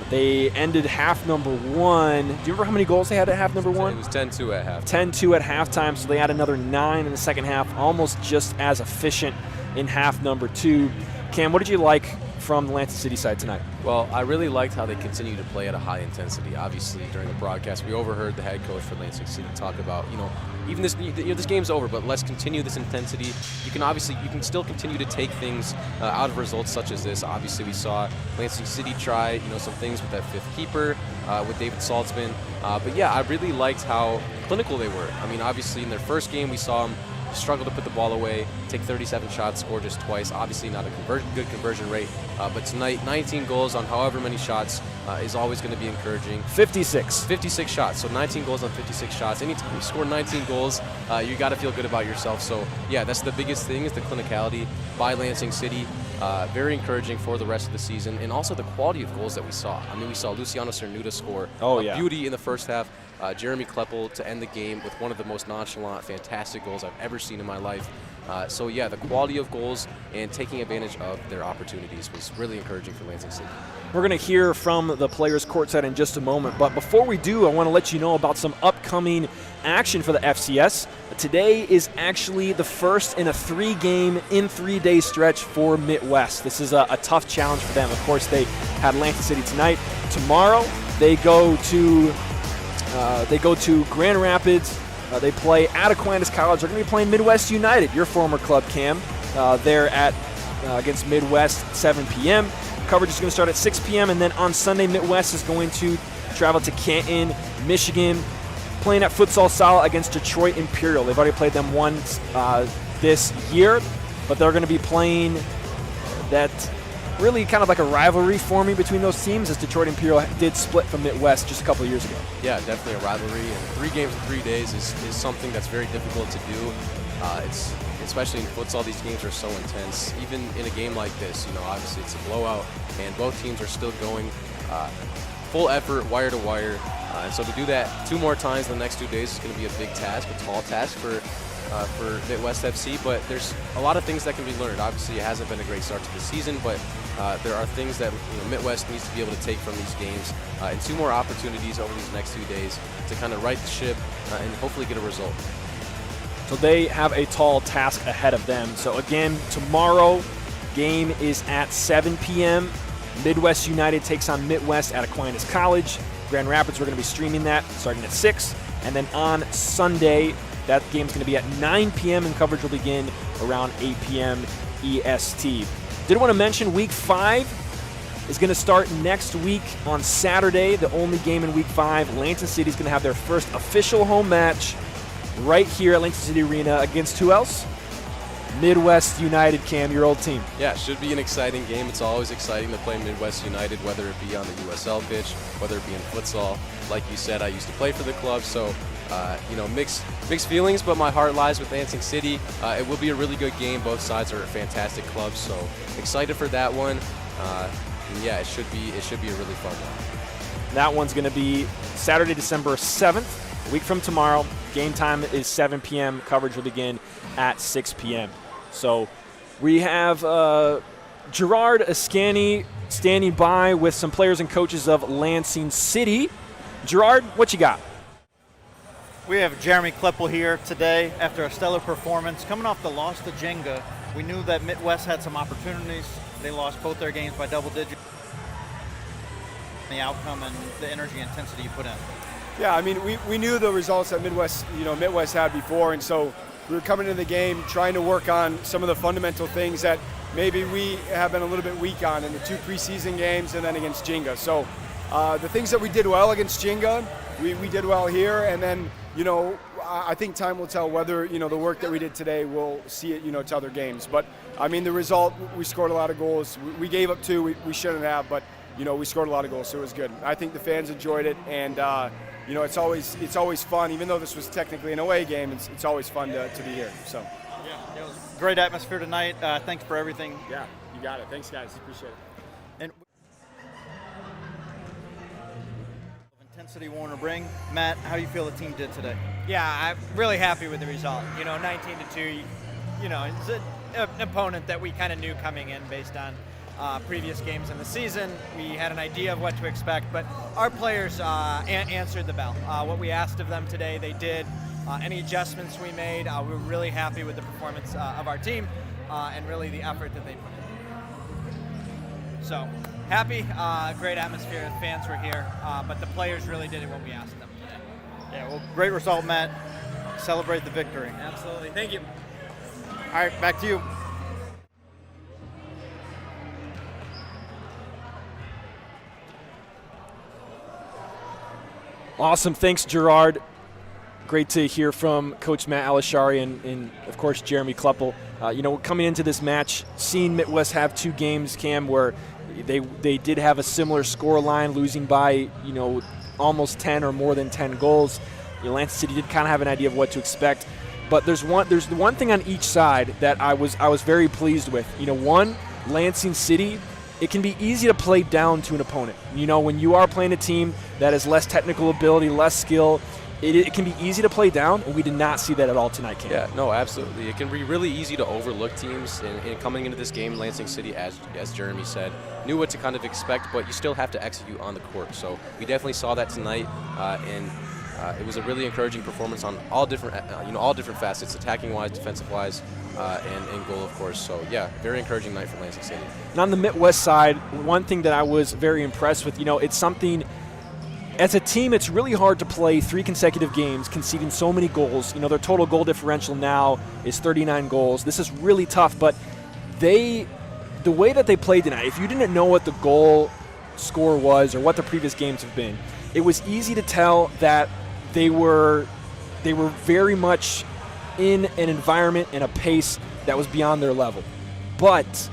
They ended half number 1. Do you remember how many goals they had at half number 1? It was 10-2 at half. 10-2 at halftime, so they had another 9 in the second half, almost just as efficient in half number 2. Cam, what did you like from the Lansing City side tonight? Well, I really liked how they continue to play at a high intensity. Obviously, during the broadcast, we overheard the head coach for Lansing City talk about, you know, even this, you know, this game's over, but let's continue this intensity. You can still continue to take things out of results such as this. Obviously, we saw Lansing City try, you know, some things with that 5th keeper, with David Saltzman. But yeah, I really liked how clinical they were. I mean, obviously, in their first game, we saw them struggle to put the ball away, take 37 shots, score just twice. Obviously not a good conversion rate, but tonight 19 goals on however many shots is always going to be encouraging. 56 shots, so 19 goals on 56 shots. Anytime you score 19 goals, you got to feel good about yourself. So yeah, that's the biggest thing, is the clinicality by Lansing City. Very encouraging for the rest of the season, and also the quality of goals that we saw. I mean, we saw Luciano Cernuda score beauty in the first half. Jeremy Kleppel to end the game with one of the most nonchalant, fantastic goals I've ever seen in my life. So yeah, the quality of goals and taking advantage of their opportunities was really encouraging for Lansing City. We're going to hear from the players courtside in just a moment, but before we do, I want to let you know about some upcoming action for the FCS. Today is actually the first in a 3-game in 3-day stretch for Mitwest. This is a tough challenge for them. Of course, they had Lansing City tonight. Tomorrow, they go to Grand Rapids. They play at Aquinas College. They're going to be playing Mitwest United, your former club, Cam. They're at against Mitwest, 7 p.m. Coverage is going to start at 6 p.m. And then on Sunday, Mitwest is going to travel to Canton, Michigan, playing at Futsal Sala against Detroit Imperial. They've already played them once this year, but they're going to be playing that really kind of like a rivalry forming between those teams, as Detroit Imperial did split from Mitwest just a couple of years ago. Yeah, definitely a rivalry, and 3 games in 3 days is something that's very difficult to do. It's especially in futsal, these games are so intense. Even in a game like this, obviously it's a blowout, and both teams are still going full effort, wire to wire. And so to do that 2 more times in the next 2 days is going to be a big task, a tall task for Mitwest FC, but there's a lot of things that can be learned. Obviously, it hasn't been a great start to the season, but there are things that Mitwest needs to be able to take from these games, and 2 more opportunities over these next 2 days to kind of right the ship and hopefully get a result. So they have a tall task ahead of them. So again, tomorrow, game is at 7 p.m. Midwest United takes on Mitwest at Aquinas College. Grand Rapids, we're going to be streaming that starting at 6. And then on Sunday, that game's going to be at 9 p.m. and coverage will begin around 8 p.m. EST. Did want to mention Week 5 is going to start next week on Saturday. The only game in Week 5. Lansing City is going to have their first official home match right here at Lansing City Arena against who else? Midwest United, Cam, your old team. Yeah, it should be an exciting game. It's always exciting to play Midwest United, whether it be on the USL pitch, whether it be in futsal. Like you said, I used to play for the club, so mixed feelings, but my heart lies with Lansing City. It will be a really good game. Both sides are fantastic clubs, so excited for that one. And yeah, it should be a really fun one. That one's going to be Saturday, December 7th, a week from tomorrow. Game time is 7 p.m. Coverage will begin at 6 p.m. So we have Gerard Ascani standing by with some players and coaches of Lansing City. Gerard, what you got? We have Jeremy Kleppel here today after a stellar performance. Coming off the loss to Jenga, we knew that Mitwest had some opportunities. They lost both their games by double digits. The outcome and the energy and intensity you put in. Yeah, I mean, we knew the results that Mitwest had before, and so we were coming into the game trying to work on some of the fundamental things that maybe we have been a little bit weak on in the 2 preseason games and then against Jenga. So the things that we did well against Jenga, we did well here, and then, I think time will tell whether, the work that we did today will see it, to other games. But, I mean, the result, we scored a lot of goals. We gave up 2, we shouldn't have, but, we scored a lot of goals, so it was good. I think the fans enjoyed it, and, it's always fun, even though this was technically an away game, it's always fun to be here. So, yeah, it was a great atmosphere tonight. Thanks for everything. Yeah, you got it. Thanks, guys. Appreciate it. And intensity we want to bring. Matt, how do you feel the team did today? Yeah, I'm really happy with the result. 19-2. It's an opponent that we kind of knew coming in based on previous games in the season. We had an idea of what to expect, but our players answered the bell. What we asked of them today, they did. Any adjustments we made, we were really happy with the performance of our team and really the effort that they put in. So, happy, great atmosphere, the fans were here, but the players really did what we asked them today. Yeah, well, great result, Matt. Celebrate the victory. Absolutely, thank you. All right, back to you. Awesome. Thanks, Gerard. Great to hear from Coach Matt Alishari and of course, Jeremy Kleppel. Coming into this match, seeing Mitwest have 2 games, Cam, where they did have a similar score line, losing by, almost 10 or more than 10 goals. Lansing City did kind of have an idea of what to expect. But there's the one thing on each side that I was very pleased with. One, Lansing City, it can be easy to play down to an opponent. When you are playing a team that has less technical ability, less skill, it can be easy to play down, and we did not see that at all tonight, Cam. Yeah, no, absolutely. It can be really easy to overlook teams. And coming into this game, Lansing City, as Jeremy said, knew what to kind of expect, but you still have to execute on the court. So we definitely saw that tonight, and it was a really encouraging performance on all different facets, attacking-wise, defensive-wise, and goal, of course. So, yeah, very encouraging night for Lansing City. And on the Mitwest side, one thing that I was very impressed with, it's something – as a team, it's really hard to play 3 consecutive games, conceding so many goals. Their total goal differential now is 39 goals. This is really tough, but the way that they played tonight, if you didn't know what the goal score was or what the previous games have been, it was easy to tell that they were very much in an environment and a pace that was beyond their level. But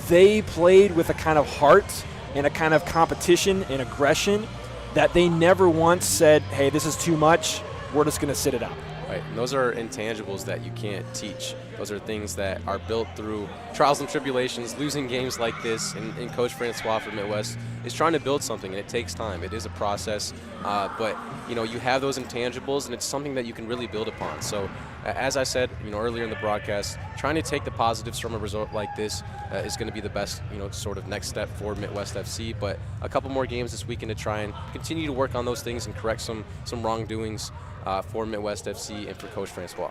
they played with a kind of heart and a kind of competition and aggression that they never once said, hey, this is too much, we're just going to sit it out. Right, and those are intangibles that you can't teach. Those are things that are built through trials and tribulations, losing games like this, and Coach Francois for Mitwest is trying to build something, and it takes time. It is a process, but you have those intangibles, and it's something that you can really build upon. So, as I said, earlier in the broadcast, trying to take the positives from a result like this is going to be the best, sort of next step for Mitwest FC. But a couple more games this weekend to try and continue to work on those things and correct some wrongdoings for Mitwest FC and for Coach Francois.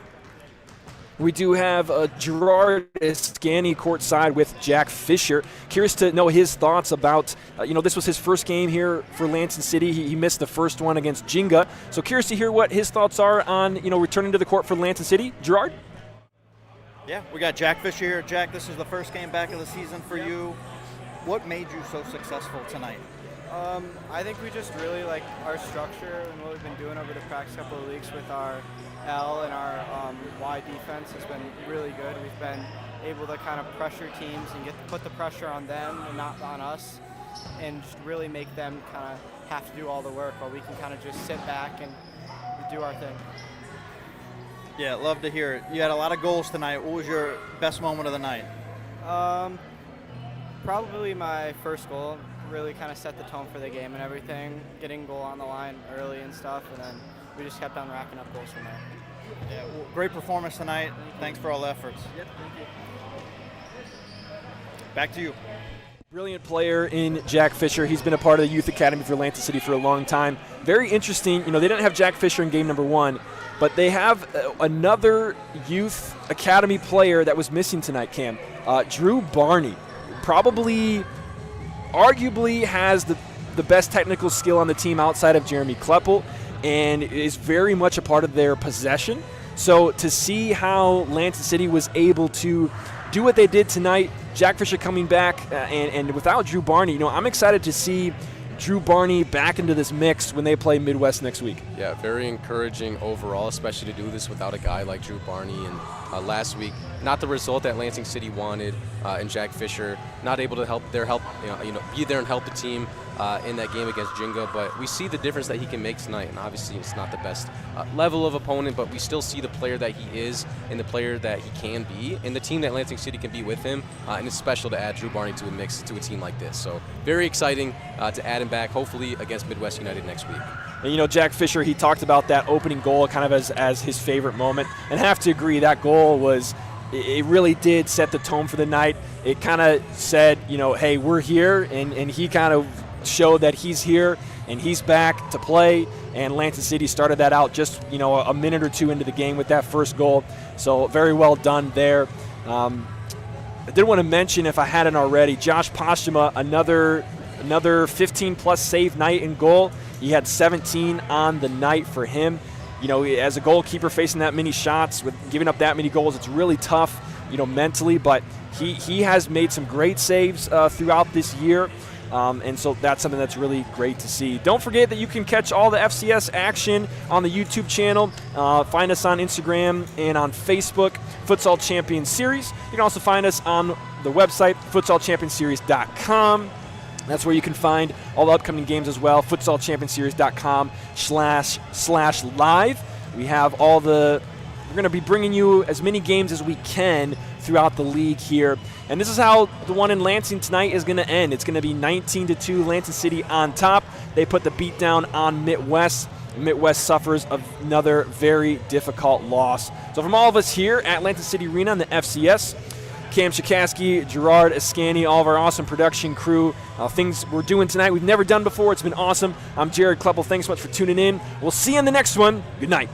We do have Gerard Escani courtside with Jack Fisher. Curious to know his thoughts about, this was his first game here for Lansing City. He missed the first one against Jinga. So curious to hear what his thoughts are on, returning to the court for Lansing City. Gerard? Yeah, we got Jack Fisher here. Jack, this is the first game back of the season for you. What made you so successful tonight? I think we just really like our structure and what we've been doing over the past couple of weeks with our L and our Y defense has been really good. We've been able to kind of pressure teams and put the pressure on them and not on us, and just really make them kind of have to do all the work while we can kind of just sit back and do our thing. Yeah, love to hear it. You had a lot of goals tonight. What was your best moment of the night? Probably my first goal. Really kind of set the tone for the game and everything, getting goal on the line early and stuff, and then we just kept on racking up goals from there. Yeah, well, great performance tonight. Thanks for all the efforts. Yep, thank you. Back to you. Brilliant player in Jack Fisher. He's been a part of the Youth Academy for Lansing City for a long time. Very interesting. They didn't have Jack Fisher in game number 1, but they have another Youth Academy player that was missing tonight, Cam. Drew Barney. Arguably has the best technical skill on the team outside of Jeremy Kleppel, and is very much a part of their possession. So to see how Lansing City was able to do what they did tonight, Jack Fisher coming back, and without Drew Barney, I'm excited to see Drew Barney back into this mix when they play Midwest next week. Yeah, very encouraging overall, especially to do this without a guy like Drew Barney. And last week, not the result that Lansing City wanted, and Jack Fisher not able to be there and help the team in that game against Jinga. But we see the difference that he can make tonight, and obviously it's not the best level of opponent, but we still see the player that he is and the player that he can be, and the team that Lansing City can be with him. And it's special to add Drew Barney to a mix to a team like this. So very exciting to add him back, hopefully against Midwest United next week. And Jack Fisher, he talked about that opening goal kind of as his favorite moment, and I have to agree, that goal it really did set the tone for the night. It kind of said, hey, we're here, and he kind of showed that he's here and he's back to play, and Lansing City started that out just, a minute or two into the game with that first goal. So very well done there. I did want to mention, if I hadn't already, Josh Postuma, another 15-plus save night in goal. He had 17 on the night for him. As a goalkeeper facing that many shots, with giving up that many goals, it's really tough, mentally. But he has made some great saves throughout this year. And so that's something that's really great to see. Don't forget that you can catch all the FCS action on the YouTube channel. Find us on Instagram and on Facebook, Futsal Champions Series. You can also find us on the website, futsalchampionseries.com. That's where you can find all the upcoming games as well, futsalchampionseries.com/live. We have all the, we're going to be bringing you as many games as we can throughout the league here. And this is how the one in Lansing tonight is going to end. It's going to be 19-2, Lansing City on top. They put the beat down on Mitwest. Mitwest suffers another very difficult loss. So from all of us here at Lansing City Arena and the FCS, Cam Chikaski, Gerard Ascani, all of our awesome production crew, things we're doing tonight we've never done before. It's been awesome. I'm Jared Kleppel. Thanks so much for tuning in. We'll see you in the next one. Good night.